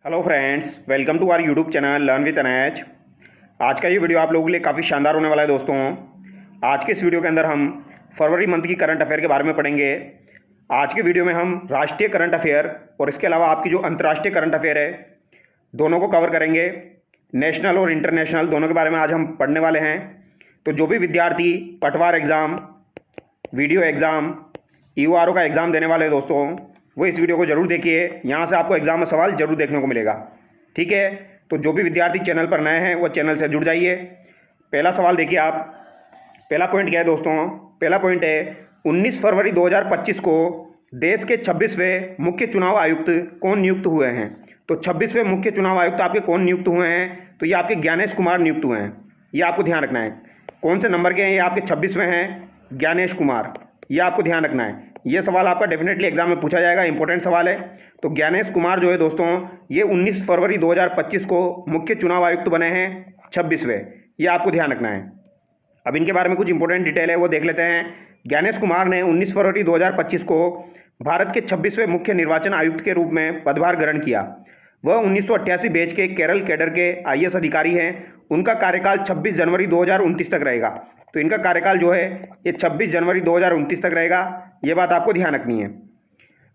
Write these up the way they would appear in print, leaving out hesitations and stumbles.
Hello friends, welcome to our YouTube channel learn with अनैज। आज का ये वीडियो आप लोगों के लिए काफ़ी शानदार होने वाला है दोस्तों। आज के इस वीडियो के अंदर हम फरवरी मंथ की करंट अफेयर के बारे में पढ़ेंगे। आज के वीडियो में हम राष्ट्रीय करंट अफेयर और इसके अलावा आपकी जो अंतर्राष्ट्रीय करंट अफेयर है दोनों को कवर करेंगे। नेशनल और इंटरनेशनल दोनों के बारे में आज हम पढ़ने वाले हैं। तो जो भी विद्यार्थी पटवार एग्ज़ाम, वीडियो एग्ज़ाम, ईओआरओ का एग्ज़ाम देने वाले दोस्तों, वो इस वीडियो को जरूर देखिए। यहाँ से आपको एग्जाम में सवाल जरूर देखने को मिलेगा। ठीक है, तो जो भी विद्यार्थी चैनल पर नए हैं वो चैनल से जुड़ जाइए। पहला सवाल देखिए आप। पहला पॉइंट क्या है दोस्तों? पहला पॉइंट है 19 फरवरी 2025 को देश के 26वें मुख्य चुनाव आयुक्त कौन नियुक्त हुए हैं? तो 26वें मुख्य चुनाव आयुक्त आपके कौन नियुक्त हुए हैं? तो ये आपके ज्ञानेश कुमार नियुक्त हुए हैं। ये आपको ध्यान रखना है। कौन से नंबर के हैं? ये आपके 26वें हैं, ज्ञानेश कुमार। ये आपको ध्यान रखना है। ये सवाल आपका डेफिनेटली एग्जाम में पूछा जाएगा, इंपॉर्टेंट सवाल है। तो ज्ञानेश कुमार जो है दोस्तों, ये 19 फरवरी 2025 को मुख्य चुनाव आयुक्त बने हैं, 26वें। ये आपको ध्यान रखना है। अब इनके बारे में कुछ इंपॉर्टेंट डिटेल है, वो देख लेते हैं। ज्ञानेश कुमार ने 19 फरवरी 2025 को भारत के 26वें मुख्य निर्वाचन आयुक्त के रूप में पदभार ग्रहण किया। वह 1988 बैच के केरल कैडर के आईएएस अधिकारी हैं। उनका कार्यकाल 26 जनवरी 2029 तक रहेगा। तो इनका कार्यकाल जो है ये 26 जनवरी 2029 तक रहेगा। ये बात आपको ध्यान रखनी है।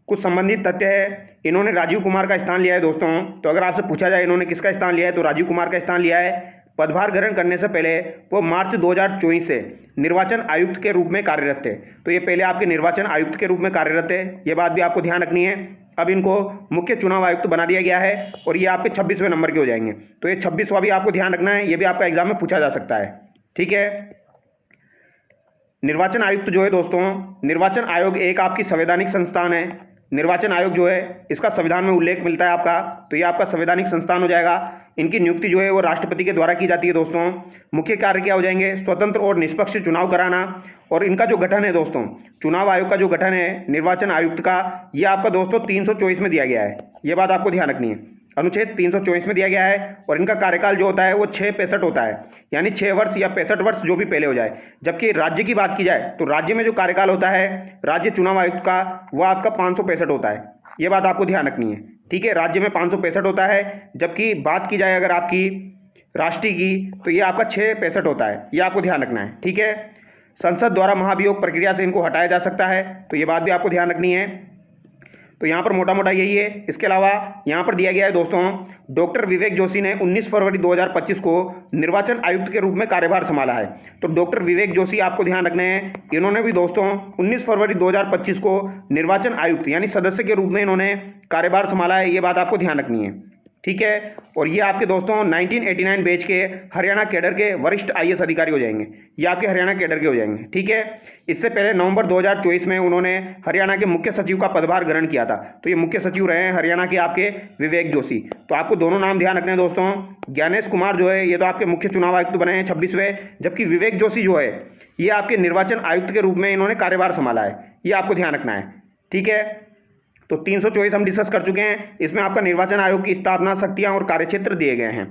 कुछ संबंधित तथ्य है, इन्होंने राजीव कुमार का स्थान लिया है दोस्तों। तो अगर आपसे पूछा जाए इन्होंने किसका स्थान लिया है, तो राजीव कुमार का स्थान लिया है। पदभार ग्रहण करने से पहले वो मार्च 2024 से निर्वाचन आयुक्त के रूप में कार्यरत थे। तो ये पहले आपके निर्वाचन आयुक्त के रूप में कार्यरत थे। ये बात भी आपको ध्यान रखनी है। अब इनको मुख्य चुनाव आयुक्त बना दिया गया है और ये आपके 26वें नंबर के हो जाएंगे। तो ये 26वां भी आपको ध्यान रखना है, ये भी आपका एग्जाम में पूछा जा सकता है। ठीक है। निर्वाचन आयुक्त जो है दोस्तों, निर्वाचन आयोग एक आपकी संवैधानिक संस्थान है। निर्वाचन आयोग जो है इसका संविधान में उल्लेख मिलता है आपका, तो ये आपका संवैधानिक संस्थान हो जाएगा। इनकी नियुक्ति जो है वो राष्ट्रपति के द्वारा की जाती है दोस्तों। मुख्य कार्य क्या हो जाएंगे? स्वतंत्र और निष्पक्ष चुनाव कराना। और इनका जो गठन है दोस्तों, चुनाव आयोग का जो गठन है निर्वाचन आयुक्त का, ये आपका दोस्तों 324 में दिया गया है। ये बात आपको ध्यान रखनी है। अनुच्छेद 324 में दिया गया है। और इनका कार्यकाल जो होता है वो 665 होता है, यानी 6 वर्ष या 65 वर्ष जो भी पहले हो जाए। जबकि राज्य की बात की जाए तो राज्य में जो कार्यकाल होता है राज्य चुनाव आयुक्त का, वो आपका 565 होता है। ये बात आपको ध्यान रखनी है। ठीक है, राज्य में 565 होता है। जबकि बात की जाए अगर आपकी राष्ट्रीय की, तो ये आपका 665 होता है। ये आपको ध्यान रखना है। ठीक है। संसद द्वारा महाभियोग प्रक्रिया से इनको हटाया जा सकता है, तो ये बात भी आपको ध्यान रखनी है। तो यहाँ पर मोटा मोटा यही है। इसके अलावा यहाँ पर दिया गया है दोस्तों, डॉक्टर विवेक जोशी ने 19 फरवरी 2025 को निर्वाचन आयुक्त के रूप में कार्यभार संभाला है। तो डॉक्टर विवेक जोशी आपको ध्यान रखने हैं, इन्होंने भी दोस्तों 19 फरवरी 2025 को निर्वाचन आयुक्त यानी सदस्य के रूप में इन्होंने कार्यभार संभाला है। ये बात आपको ध्यान रखनी है। ठीक है। और ये आपके दोस्तों 1989 बैच के हरियाणा कैडर के वरिष्ठ आईएएस अधिकारी हो जाएंगे। ये आपके हरियाणा कैडर के हो जाएंगे। ठीक है। इससे पहले नवंबर 2024 में उन्होंने हरियाणा के मुख्य सचिव का पदभार ग्रहण किया था। तो ये मुख्य सचिव रहे हैं हरियाणा के आपके विवेक जोशी। तो आपको दोनों नाम ध्यान रखने हैं दोस्तों। ज्ञानेश कुमार जो है ये तो आपके मुख्य चुनाव आयुक्त बने हैं 26वें, जबकि विवेक जोशी जो है ये आपके निर्वाचन आयुक्त के रूप में इन्होंने कार्यभार संभाला है। ये आपको ध्यान रखना है। ठीक है। तो 324 हम डिस्कस कर चुके हैं। इसमें आपका निर्वाचन आयोग की स्थापना, शक्तियां और कार्यक्षेत्र दिए गए हैं।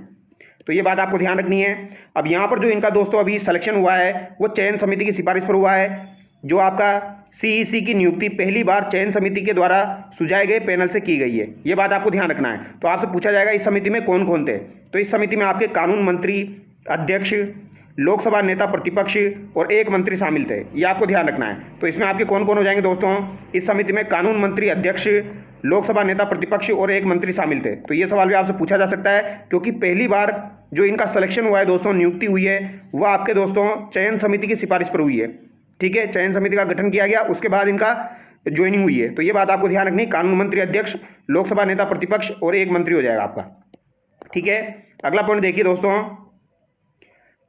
तो ये बात आपको ध्यान रखनी है। अब यहाँ पर जो इनका दोस्तों अभी सिलेक्शन हुआ है वो चयन समिति की सिफारिश पर हुआ है। जो आपका सीईसी की नियुक्ति पहली बार चयन समिति के द्वारा सुझाए गए पैनल से की गई है। ये बात आपको ध्यान रखना है। तो आपसे पूछा जाएगा इस समिति में कौन कौन थे? तो इस समिति में आपके कानून मंत्री, अध्यक्ष, लोकसभा नेता प्रतिपक्ष और एक मंत्री शामिल थे। ये आपको ध्यान रखना है। तो इसमें आपके कौन कौन हो जाएंगे दोस्तों? इस समिति में कानून मंत्री, अध्यक्ष, लोकसभा नेता प्रतिपक्ष और एक मंत्री शामिल थे। तो ये सवाल भी आपसे पूछा जा सकता है, क्योंकि पहली बार जो इनका सिलेक्शन हुआ है दोस्तों, नियुक्ति हुई है, वो आपके दोस्तों चयन समिति की सिफारिश पर हुई है। ठीक है, चयन समिति का गठन किया गया, उसके बाद इनका ज्वाइनिंग हुई है। तो ये बात आपको ध्यान रखनी है। कानून मंत्री, अध्यक्ष, लोकसभा नेता प्रतिपक्ष और एक मंत्री हो जाएगा आपका। ठीक है। अगला पॉइंट देखिए दोस्तों,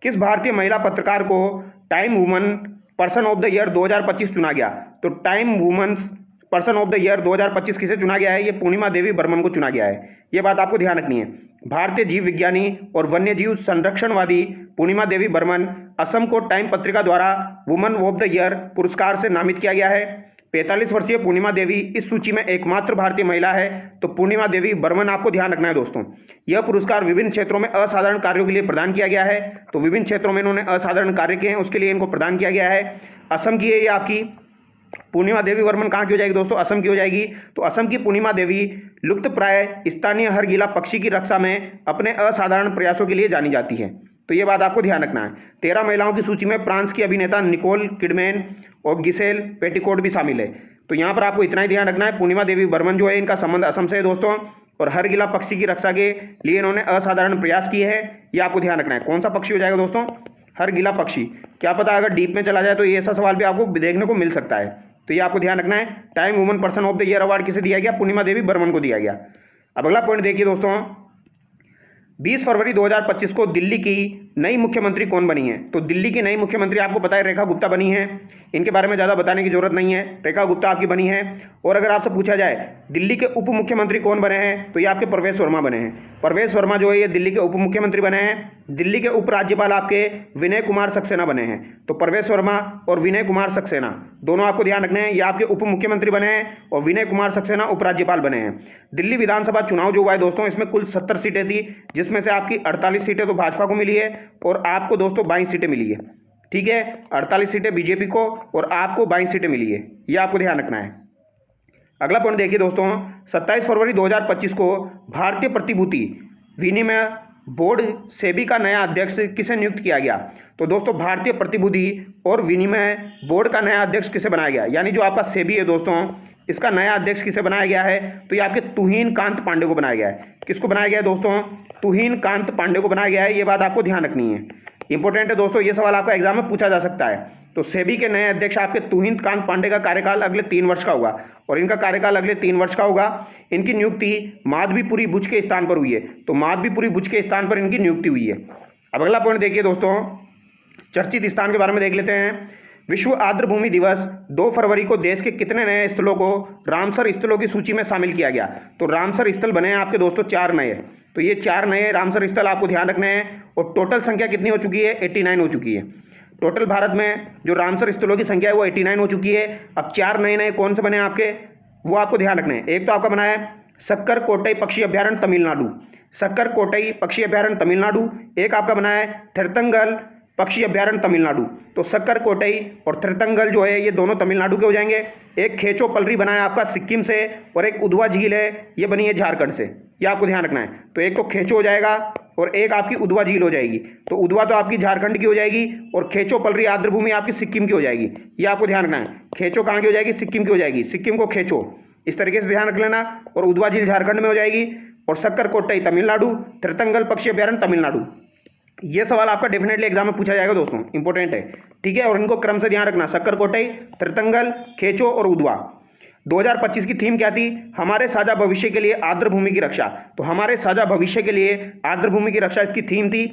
किस भारतीय महिला पत्रकार को time woman person of the year 2025 चुना गया? तो time woman person of the year 2025 किसे चुना गया है? ये पूर्णिमा देवी बर्मन को चुना गया है। ये बात आपको ध्यान रखनी है। भारतीय जीव विज्ञानी और वन्य जीव संरक्षणवादी पूर्णिमा देवी बर्मन, असम को टाइम पत्रिका द्वारा वुमन ऑफ द ईयर पुरस्कार से नामित किया गया है। 45 वर्षीय पूर्णिमा देवी इस सूची में एकमात्र भारतीय महिला है। तो पूर्णिमा देवी बर्मन आपको ध्यान रखना है दोस्तों। यह पुरस्कार विभिन्न क्षेत्रों में असाधारण कार्यों के लिए प्रदान किया गया है। तो विभिन्न क्षेत्रों में इन्होंने असाधारण कार्य किए हैं, उसके लिए इनको प्रदान किया गया है। असम की है ये आपकी पूर्णिमा देवी वर्मन कहाँ की हो जाएगी दोस्तों? असम की हो जाएगी। तो असम की पूर्णिमा देवी लुप्त प्राय स्थानीय हरगिला पक्षी की रक्षा में अपने असाधारण प्रयासों के लिए जानी जाती है। तो ये बात आपको ध्यान रखना है। 13 महिलाओं की सूची में फ्रांस की अभिनेता निकोल किडमैन और गिसेल पेटिकोट भी शामिल है। तो यहाँ पर आपको इतना ही ध्यान रखना है, पूर्णिमा देवी बर्मन जो है इनका संबंध असम से है दोस्तों, और हरगिला पक्षी की रक्षा के लिए इन्होंने असाधारण प्रयास किए हैं। ये आपको ध्यान रखना है। कौन सा पक्षी हो जाएगा दोस्तों? हरगिला पक्षी। क्या पता अगर डीप में चला जाए तो ये ऐसा सवाल भी आपको देखने को मिल सकता है। तो ये आपको ध्यान रखना है। Time woman person of the year award किसे दिया गया? पूर्णिमा देवी बर्मन को दिया गया। अब अगला पॉइंट देखिए दोस्तों, 20 फरवरी 2025 को दिल्ली की नई मुख्यमंत्री कौन बनी है? तो दिल्ली की नई मुख्यमंत्री आपको पता है रेखा गुप्ता बनी है। इनके बारे में ज़्यादा बताने की जरूरत नहीं है, रेखा गुप्ता आपकी बनी है। और अगर आपसे पूछा जाए दिल्ली के उप मुख्यमंत्री कौन बने हैं, तो ये आपके प्रवेश वर्मा बने हैं। प्रवेश वर्मा जो है ये दिल्ली के उप मुख्यमंत्री बने हैं। दिल्ली के उपराज्यपाल आपके विनय कुमार सक्सेना बने हैं। तो प्रवेश वर्मा और विनय कुमार सक्सेना दोनों आपको ध्यान रखने हैं। ये आपके उप मुख्यमंत्री बने हैं और विनय कुमार सक्सेना उपराज्यपाल बने हैं। दिल्ली विधानसभा चुनाव जो हुआ है दोस्तों, इसमें कुल 70 सीटें थी, जिसमें से आपकी 48 सीटें तो भाजपा को मिली है और आपको दोस्तों 22 सीटें मिली है। ठीक है, 48 सीटें बीजेपी को और आपको 22 सीटें मिली है। ये आपको ध्यान रखना है। अगला पॉइंट देखिए दोस्तों, 27 फरवरी 2025 को भारतीय प्रतिभूति विनिमय बोर्ड सेबी का नया अध्यक्ष किसे नियुक्त किया गया? तो दोस्तों भारतीय प्रतिभूति और विनिमय बोर्ड का नया अध्यक्ष किसे बनाया गया? यानी जो आपका सेबी है दोस्तों, इसका नया अध्यक्ष किसे बनाया गया है? तो ये आपके तुहिन कांत पांडे को बनाया गया है। किसको बनाया गया है दोस्तों? तुहिन कांत पांडे को बनाया गया है। ये बात आपको ध्यान रखनी है, इंपॉर्टेंट है दोस्तों। ये सवाल आपका एग्जाम में पूछा जा सकता है। तो सेबी के नए अध्यक्ष आपके तुहिन कांत पांडे का कार्यकाल अगले 3 वर्ष का होगा और इनका कार्यकाल अगले 3 वर्ष का होगा। इनकी नियुक्ति माधवीपुरी बुच के स्थान पर हुई है। तो माधवीपुरी बुच के स्थान पर इनकी नियुक्ति हुई है। अब अगला पॉइंट देखिए दोस्तों, चर्चित स्थान के बारे में देख लेते हैं। विश्व आर्द्रभूमि दिवस 2 फरवरी को देश के कितने नए स्थलों को रामसर स्थलों की सूची में शामिल किया गया? तो रामसर स्थल बने हैं आपके दोस्तों 4 नए। तो ये 4 नए रामसर स्थल आपको ध्यान रखने हैं। और टोटल संख्या कितनी हो चुकी है? 89 हो चुकी है। टोटल भारत में जो रामसर स्थलों की संख्या है वो 89 हो चुकी है। अब 4 नए नए कौन से बने आपके, वो आपको ध्यान रखने हैं। एक तो आपका बना है सक्कर कोटई पक्षी अभ्यारण्य तमिलनाडु, सक्कर कोटई पक्षी अभ्यारण्य तमिलनाडु। एक आपका बना है थिरतंगल पक्षी अभ्यारण्य तमिलनाडु। तो सक्कर कोटई और थिरतंगल जो है ये दोनों तमिलनाडु के हो जाएंगे। एक खेचो पलरी बना है आपका सिक्किम से और एक उधवा झील है, ये बनी है झारखंड से। ये आपको ध्यान रखना है। तो एक तो खेचो हो जाएगा और एक आपकी उधवा झील हो जाएगी। तो उधवा तो आपकी झारखंड की हो जाएगी और खेचो पलरी आर्द्रभूमि आपकी सिक्किम की हो जाएगी। ये आपको ध्यान रखना है। खेचो कहाँ की हो जाएगी? सिक्किम की हो जाएगी। सिक्किम को खेचो इस तरीके से ध्यान रख लेना। और उधवा झील झारखंड में हो जाएगी और सक्कर कोटई तमिलनाडु, थिरतंगल पक्षी अभ्यारण्य तमिलनाडु। ये सवाल आपका डेफिनेटली एग्जाम में पूछा जाएगा दोस्तों, इंपॉर्टेंट है। ठीक है, और इनको क्रम से ध्यान रखना, सक्कर कोटई, थिरतंगल, खेचो और उधवा। 2025 की थीम क्या थी? हमारे साझा भविष्य के लिए आर्द्रभूमि की रक्षा। तो हमारे साझा भविष्य के लिए आर्द्रभूमि की रक्षा इसकी थीम थी।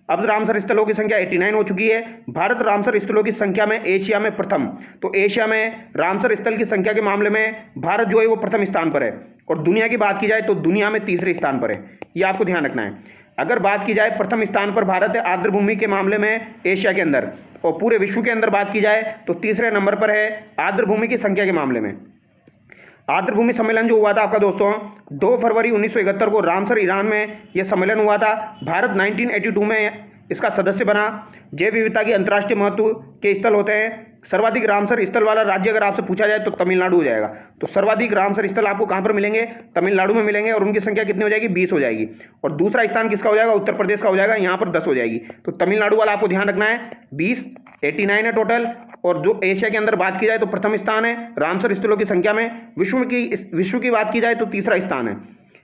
अब रामसर स्थलों की संख्या 89 हो चुकी है। भारत रामसर स्थलों की संख्या में एशिया में प्रथम। तो एशिया में रामसर स्थल की संख्या के मामले में भारत जो है वो प्रथम स्थान पर है। और दुनिया की बात की जाए तो दुनिया में तीसरे स्थान पर है। ये आपको ध्यान रखना है। अगर बात की जाए प्रथम स्थान पर भारत है आर्द्रभूमि के मामले में एशिया के अंदर, और पूरे विश्व के अंदर बात की जाए तो तीसरे नंबर पर है आर्द्रभूमि की संख्या के मामले में। आर्द्रभूमि सम्मेलन जो हुआ था आपका दोस्तों 2 फरवरी 1971 को रामसर ईरान में यह सम्मेलन हुआ था। भारत 1982 में इसका सदस्य बना। जैव विविधता की अंतर्राष्ट्रीय महत्व के स्थल होते हैं। सर्वाधिक रामसर स्थल वाला राज्य अगर आपसे पूछा जाए तो तमिलनाडु हो जाएगा। तो सर्वाधिक रामसर स्थल आपको कहाँ पर मिलेंगे? तमिलनाडु में मिलेंगे और उनकी संख्या कितनी हो जाएगी? 20 हो जाएगी। और दूसरा स्थान किसका हो जाएगा? उत्तर प्रदेश का हो जाएगा, यहाँ पर 10 हो जाएगी। तो तमिलनाडु वाला आपको ध्यान रखना है। 20, 89 है टोटल। और जो एशिया के अंदर बात की जाए तो प्रथम स्थान है रामसर स्थलों की संख्या में। विश्व की बात की जाए तो तीसरा स्थान है।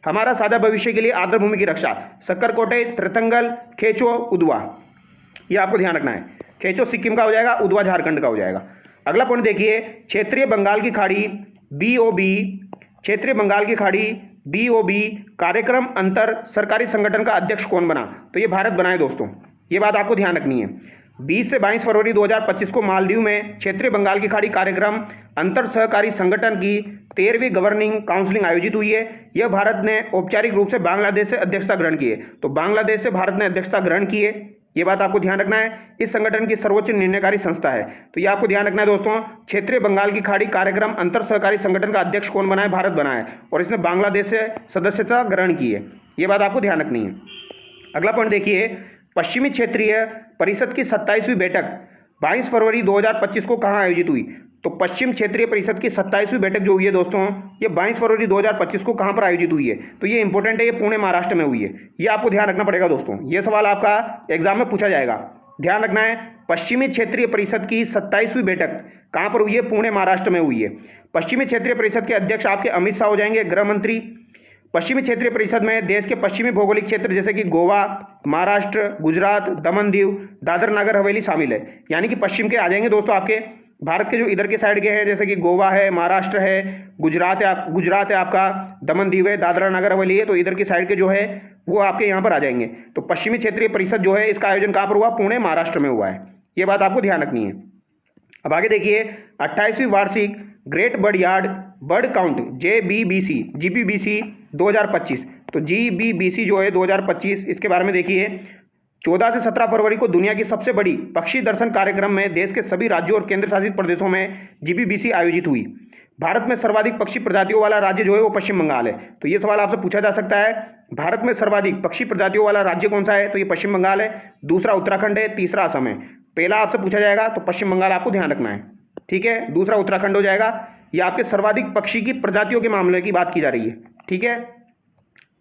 हमारा साझा भविष्य के लिए आर्द्रभूमि की रक्षा, सक्कर कोटई, थिरतंगल, खेचो, उधवा। ये आपको ध्यान रखना है। खेचो सिक्किम का हो जाएगा, उधवा झारखंड का हो जाएगा। अगला पॉइंट देखिए, क्षेत्रीय बंगाल की खाड़ी BOB, क्षेत्रीय बंगाल की खाड़ी BOB कार्यक्रम अंतर सरकारी संगठन का अध्यक्ष कौन बना? तो ये भारत बना है दोस्तों। ये बात आपको ध्यान रखनी है। 20 से 22 फरवरी 2025 को मालदीव में क्षेत्रीय बंगाल की खाड़ी कार्यक्रम अंतर सहकारी संगठन की 13वीं गवर्निंग काउंसिलिंग आयोजित हुई है। यह भारत ने औपचारिक रूप से बांग्लादेश से अध्यक्षता ग्रहण की है। तो बांग्लादेश से भारत ने अध्यक्षता ग्रहण की है। ये बात आपको ध्यान रखना है। इस संगठन की सर्वोच्च निर्णयकारी संस्था है। तो ये आपको ध्यान रखना है दोस्तों। क्षेत्रीय बंगाल की खाड़ी कार्यक्रम अंतर सहकारी संगठन का अध्यक्ष कौन बना है? भारत बना है और इसने बांग्लादेश से सदस्यता ग्रहण की है। ये बात आपको ध्यान रखनी है। अगला पॉइंट देखिए, पश्चिमी क्षेत्रीय परिषद की 27वीं बैठक 22 फरवरी 2025 को कहाँ आयोजित हुई? तो पश्चिम क्षेत्रीय परिषद की 27वीं बैठक जो हुई है दोस्तों, ये 22 फरवरी 2025 को कहाँ पर आयोजित हुई है? तो ये इंपॉर्टेंट है, ये पुणे महाराष्ट्र में हुई है। ये आपको ध्यान रखना पड़ेगा दोस्तों, ये सवाल आपका एग्जाम में पूछा जाएगा। ध्यान रखना है, पश्चिमी क्षेत्रीय परिषद की 27वीं बैठक कहाँ पर हुई है? पुणे महाराष्ट्र में हुई है। पश्चिमी क्षेत्रीय परिषद के अध्यक्ष आपके अमित शाह हो जाएंगे, गृह मंत्री। पश्चिमी क्षेत्रीय परिषद में देश के पश्चिमी भौगोलिक क्षेत्र जैसे कि गोवा, महाराष्ट्र, गुजरात, दमन दीव, दादर नगर हवेली शामिल है। यानी कि पश्चिम के आ जाएंगे दोस्तों आपके भारत के जो इधर के साइड के हैं, जैसे कि गोवा है, महाराष्ट्र है, गुजरात है आपका, दमन दीव है, दादरा नगर हवेली है, तो इधर की साइड के जो है वो आपके यहाँ पर आ जाएंगे। तो पश्चिमी क्षेत्रीय परिषद जो है इसका आयोजन कहाँ पर हुआ? पुणे महाराष्ट्र में हुआ है। ये बात आपको ध्यान रखनी है। अब आगे देखिए, 28वीं वार्षिक great bird yard bird count GBBC 2025। तो जीबीबीसी जो है 2025, इसके बारे में देखिए, 14 से 17 फरवरी को दुनिया की सबसे बड़ी पक्षी दर्शन कार्यक्रम में देश के सभी राज्यों और केंद्र शासित प्रदेशों में जीबीबीसी आयोजित हुई। भारत में सर्वाधिक पक्षी प्रजातियों वाला राज्य जो है वो पश्चिम बंगाल है। तो ये सवाल आपसे पूछा जा सकता है, भारत में सर्वाधिक पक्षी प्रजातियों वाला राज्य कौन सा है? तो ये पश्चिम बंगाल है। दूसरा उत्तराखंड है, तीसरा असम है। पहला आपसे पूछा जाएगा तो पश्चिम बंगाल आपको ध्यान रखना है, ठीक है। दूसरा उत्तराखंड हो जाएगा। ये आपके सर्वाधिक पक्षी की प्रजातियों के मामले की बात की जा रही है, ठीक है।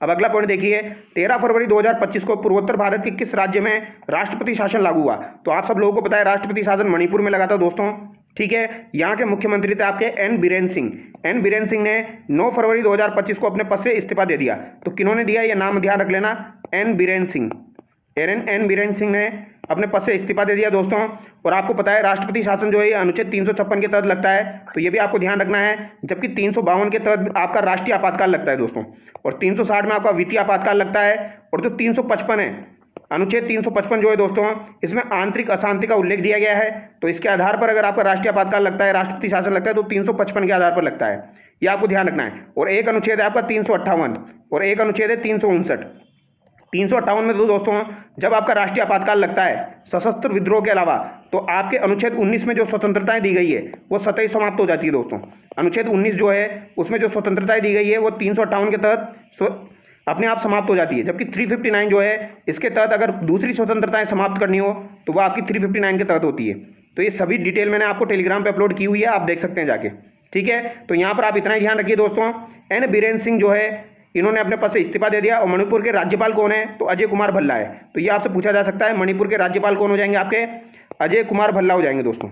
अब अगला पॉइंट देखिए, 13 फरवरी 2025 को पूर्वोत्तर भारत के किस राज्य में राष्ट्रपति शासन लागू हुआ? तो आप सब लोगों को पता है राष्ट्रपति शासन मणिपुर में लगा था दोस्तों, ठीक है। यहाँ के मुख्यमंत्री थे आपके एन बीरेन सिंह। एन बीरेन सिंह ने 9 फरवरी 2025 को अपने पद से इस्तीफा दे दिया। तो किन्होंने दिया, ये नाम ध्यान रख लेना, एन बीरेन सिंह। एन बीरेन सिंह ने अपने पद से इस्तीफा दे दिया दोस्तों। और आपको पता है राष्ट्रपति शासन जो है अनुच्छेद 356 के तहत लगता है, तो ये भी आपको ध्यान रखना है। जबकि 352 के तहत आपका राष्ट्रीय आपातकाल लगता है दोस्तों, और 360 में आपका वित्तीय आपातकाल लगता है। और जो 355 है, अनुच्छेद 355 जो है दोस्तों, इसमें आंतरिक अशांति का उल्लेख दिया गया है। तो इसके आधार पर अगर आपका राष्ट्रीय आपातकाल लगता है, राष्ट्रपति शासन लगता है, तो 355 के आधार पर लगता है, ये आपको ध्यान रखना है। और एक अनुच्छेद है आपका 358 और एक अनुच्छेद है 359। 358 में तो दोस्तों जब आपका राष्ट्रीय आपातकाल लगता है सशस्त्र विद्रोह के अलावा, तो आपके अनुच्छेद 19 में जो स्वतंत्रताएं दी गई है वो स्वतः ही समाप्त हो जाती है दोस्तों। अनुच्छेद 19 जो है उसमें जो स्वतंत्रताएं दी गई है वो 358 के तहत अपने आप समाप्त हो जाती है। जबकि 359 जो है इसके तहत अगर दूसरी स्वतंत्रताएं समाप्त करनी हो तो वो आपकी 359 के तहत होती है। तो ये सभी डिटेल मैंने आपको टेलीग्राम पे अपलोड की हुई है, आप देख सकते हैं जाके, ठीक है। तो यहाँ पर आप इतना ही ध्यान रखिए दोस्तों, एन बीरेन सिंह जो है इन्होंने अपने पद से इस्तीफा दे दिया। और मणिपुर के राज्यपाल कौन है? तो अजय कुमार भल्ला है। तो ये आपसे पूछा जा सकता है, मणिपुर के राज्यपाल कौन हो जाएंगे? आपके अजय कुमार भल्ला हो जाएंगे दोस्तों।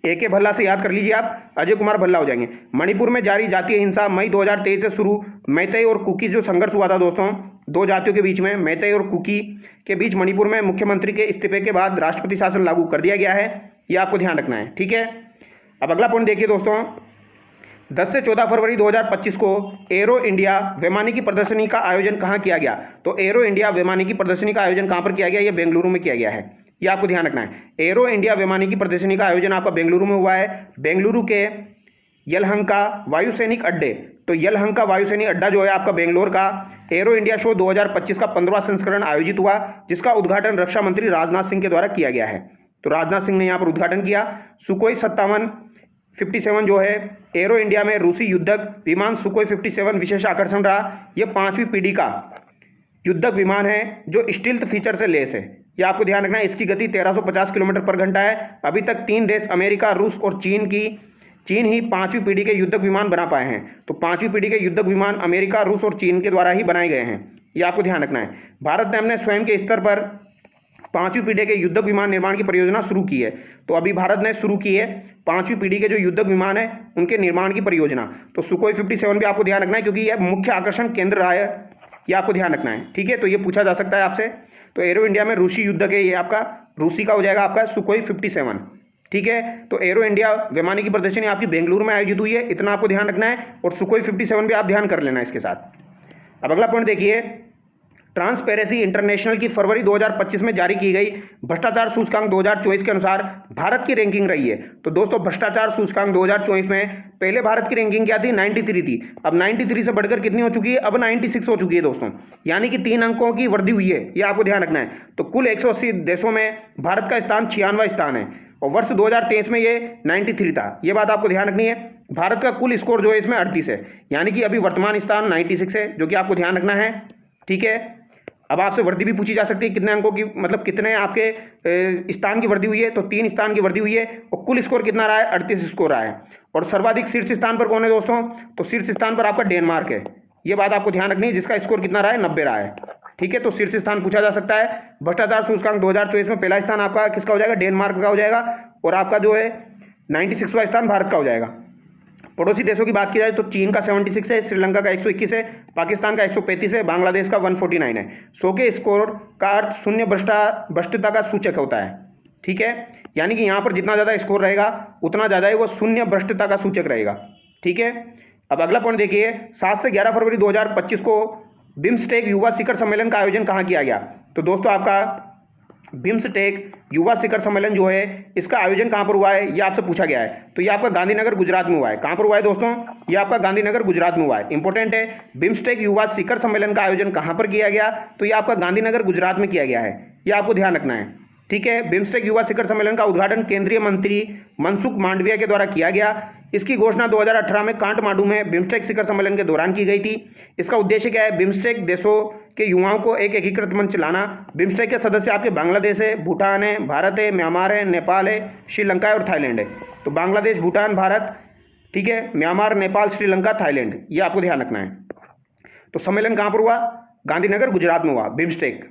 AK भल्ला से याद कर लीजिए आप, अजय कुमार भल्ला हो जाएंगे। मणिपुर में जारी जातीय हिंसा मई 2023 से शुरू। मैतेई और कुकी जो संघर्ष हुआ था दोस्तों, दो जातियों के बीच में, मैतेई और कुकी के बीच मणिपुर में मुख्यमंत्री के इस्तीफे के बाद राष्ट्रपति शासन लागू कर दिया गया है, ये आपको ध्यान रखना है, ठीक है। अब अगला पॉइंट देखिए दोस्तों, 10 से 14 फरवरी 2025 को एरो इंडिया वैमानिकी प्रदर्शनी का आयोजन कहाँ किया गया? तो एरो इंडिया वैमानिकी प्रदर्शनी का आयोजन कहाँ पर किया गया? ये बेंगलुरु में किया गया है, ये आपको ध्यान रखना है। एरो इंडिया वैमानिकी प्रदर्शनी का आयोजन आपका बेंगलुरु में हुआ है। बेंगलुरु के यलहंका वायुसैनिक अड्डे, तो यलहंका वायुसैनिक अड्डा जो है आपका बेंगलोर का, एरो इंडिया शो 2025 का 15वां संस्करण आयोजित हुआ, जिसका उद्घाटन रक्षा मंत्री राजनाथ सिंह के द्वारा किया गया है। तो राजनाथ सिंह ने यहाँ पर उद्घाटन किया। सुकोई 57 जो है एरो इंडिया में रूसी युद्धक विमान सुकोई 57 विशेष आकर्षण रहा। यह 5वीं पीढ़ी का युद्धक विमान है जो स्टील्थ फीचर से लेस है, यह आपको ध्यान रखना है। इसकी गति 1350 किलोमीटर पर घंटा है। अभी तक 3 देश अमेरिका, रूस और चीन ही 5वीं पीढ़ी के युद्धक विमान बना पाए हैं। तो 5वीं पीढ़ी के युद्धक विमान अमेरिका, रूस और चीन के द्वारा ही बनाए गए हैं, ये आपको ध्यान रखना है। भारत ने अपने स्वयं के स्तर पर 5वीं पीढ़ी के युद्धक विमान निर्माण की परियोजना शुरू की है। तो अभी भारत ने शुरू की है 5वीं पीढ़ी के जो युद्धक विमान है उनके निर्माण की परियोजना। तो सुकोई 57 भी आपको ध्यान रखना है, क्योंकि यह मुख्य आकर्षण केंद्र रहा है, ये आपको ध्यान रखना है, ठीक है। तो ये पूछा जा सकता है आपसे। तो एरो इंडिया में रूसी युद्धक है, ये आपका रूसी का हो जाएगा आपका सुकोई 57, ठीक है। तो एरो इंडिया वैमानिकी प्रदर्शनी आपकी बेंगलुरु में आयोजित हुई है, इतना आपको ध्यान रखना है। और सुकोई 57 भी आप ध्यान कर लेना इसके साथ। अब अगला पॉइंट देखिए, ट्रांसपेरेंसी इंटरनेशनल की फरवरी 2025 में जारी की गई भ्रष्टाचार सूचकांक 2024 के अनुसार भारत की रैंकिंग रही है। तो दोस्तों भ्रष्टाचार सूचकांक 2024 में पहले भारत की रैंकिंग क्या थी? 93 थी। अब 93 से बढ़कर कितनी हो चुकी है? अब 96 हो चुकी है दोस्तों, यानी कि 3 अंकों की वृद्धि हुई है, ये आपको ध्यान रखना है। तो कुल 180 देशों में भारत का स्थान 96वां स्थान है, और वर्ष 2023 में ये 93 था, ये बात आपको ध्यान रखनी है। भारत का कुल स्कोर जो है इसमें 38 है, यानी कि अभी वर्तमान स्थान 96 है, जो कि आपको ध्यान रखना है, ठीक है। अब आपसे वर्दी भी पूछी जा सकती है, कितने अंकों की, मतलब कितने आपके स्थान की वृद्धि हुई है, तो 3 स्थान की वृद्धि हुई है। और कुल स्कोर कितना रहा है, 38 स्कोर रहा है। और सर्वाधिक शीर्ष स्थान पर कौन है दोस्तों, तो शीर्ष स्थान पर आपका डेनमार्क है। ये बात आपको ध्यान रखनी है, जिसका स्कोर कितना रहा है, 90 रहा है। ठीक है, तो शीर्ष स्थान पूछा जा सकता है। भ्रष्टाचार सूचकांक 2024 में पहला स्थान आपका किसका हो जाएगा, डेनमार्क का हो जाएगा। और आपका जो है 96वां स्थान भारत का हो जाएगा। पड़ोसी देशों की बात की जाए तो चीन का 76 है, श्रीलंका का 121 है, पाकिस्तान का 135 है, बांग्लादेश का 149 है। 100 के स्कोर का अर्थ शून्य भ्रष्टता का सूचक होता है। ठीक है, यानी कि यहाँ पर जितना ज़्यादा स्कोर रहेगा उतना ज़्यादा ही वो शून्य भ्रष्टता का सूचक रहेगा। ठीक है, अब अगला पॉइंट देखिए, 7 से 11 फरवरी 2025 को बिम्स्टेक युवा शिखर सम्मेलन का आयोजन कहाँ किया गया। तो दोस्तों आपका बिम्स्टेक युवा शिखर सम्मेलन जो है इसका आयोजन कहाँ पर हुआ है, ये आपसे पूछा गया है। तो ये आपका गांधीनगर गुजरात में हुआ है। कहाँ पर हुआ है दोस्तों, ये आपका गांधीनगर गुजरात में हुआ है। इंपॉर्टेंट है, बिम्स्टेक युवा शिखर सम्मेलन का आयोजन कहाँ पर किया गया, तो ये आपका गांधीनगर गुजरात में किया गया है। ये आपको ध्यान रखना है। ठीक है, बिम्स्टेक युवा शिखर सम्मेलन का उद्घाटन केंद्रीय मंत्री मनसुख मांडविया के द्वारा किया गया। इसकी घोषणा 2018 में काठमांडू में बिम्स्टेक शिखर सम्मेलन के दौरान की गई थी। इसका उद्देश्य क्या है, बिम्स्टेक देशों के युवाओं को एक एकीकृत मंच लाना। बिम्स्टेक के सदस्य आपके बांग्लादेश है, भूटान है, भारत है, म्यांमार है, नेपाल है, श्रीलंका है और थाईलैंड है। तो बांग्लादेश, भूटान, भारत, ठीक है, म्यांमार, नेपाल, श्रीलंका, थाईलैंड, ये आपको ध्यान रखना है। तो सम्मेलन कहाँ पर हुआ, गांधीनगर गुजरात में हुआ, बिम्स्टेक।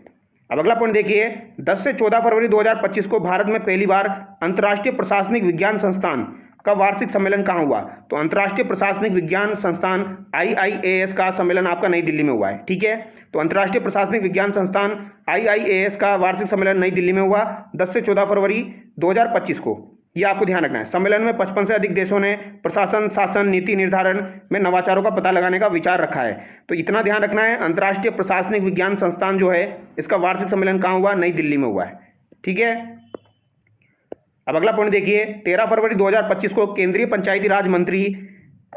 अब अगला पॉइंट देखिए, 10 से 14 फरवरी 2025 को भारत में पहली बार अंतर्राष्ट्रीय प्रशासनिक विज्ञान संस्थान का वार्षिक सम्मेलन कहाँ हुआ। तो अंतर्राष्ट्रीय प्रशासनिक विज्ञान संस्थान IIAS का सम्मेलन आपका नई दिल्ली में हुआ है। ठीक है, तो अंतर्राष्ट्रीय प्रशासनिक विज्ञान संस्थान IIAS का वार्षिक सम्मेलन नई दिल्ली में हुआ 10 से 14 फरवरी 2025 को। ये आपको ध्यान रखना है। सम्मेलन में 55 से अधिक देशों ने प्रशासन, शासन, नीति निर्धारण में नवाचारों का पता लगाने का विचार रखा है। तो इतना ध्यान रखना है, अंतर्राष्ट्रीय प्रशासनिक विज्ञान संस्थान जो है इसका वार्षिक सम्मेलन कहाँ हुआ, नई दिल्ली में हुआ है। ठीक है, अब अगला पॉइंट देखिए, 13 फरवरी 2025 को केंद्रीय पंचायती राज मंत्री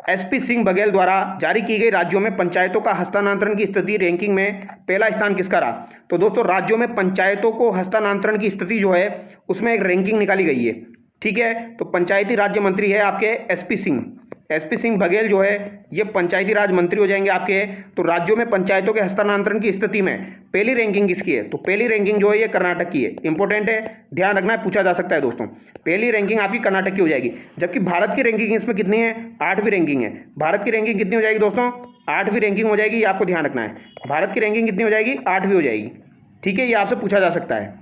SP सिंह बघेल द्वारा जारी की गई राज्यों में पंचायतों का हस्तांतरण की स्थिति रैंकिंग में पहला स्थान किसका रहा। तो दोस्तों राज्यों में पंचायतों को हस्तांतरण की स्थिति जो है उसमें एक रैंकिंग निकाली गई है। ठीक है, तो पंचायती राज्य मंत्री है आपके SP सिंह बघेल जो है ये पंचायती राज मंत्री हो जाएंगे आपके। तो राज्यों में पंचायतों के हस्तांतरण की स्थिति में पहली रैंकिंग किसकी है, तो पहली रैंकिंग जो है ये कर्नाटक की है। इंपॉर्टेंट है, ध्यान रखना है, पूछा जा सकता है दोस्तों। पहली रैंकिंग आपकी कर्नाटक की हो जाएगी, जबकि भारत की रैंकिंग इसमें कितनी है, 8वीं रैंकिंग है। भारत की रैंकिंग कितनी हो जाएगी दोस्तों, 8वीं रैंकिंग हो जाएगी। ये आपको ध्यान रखना है, भारत की रैंकिंग कितनी हो जाएगी, 8वीं हो जाएगी। ठीक है, ये आपसे पूछा जा सकता है।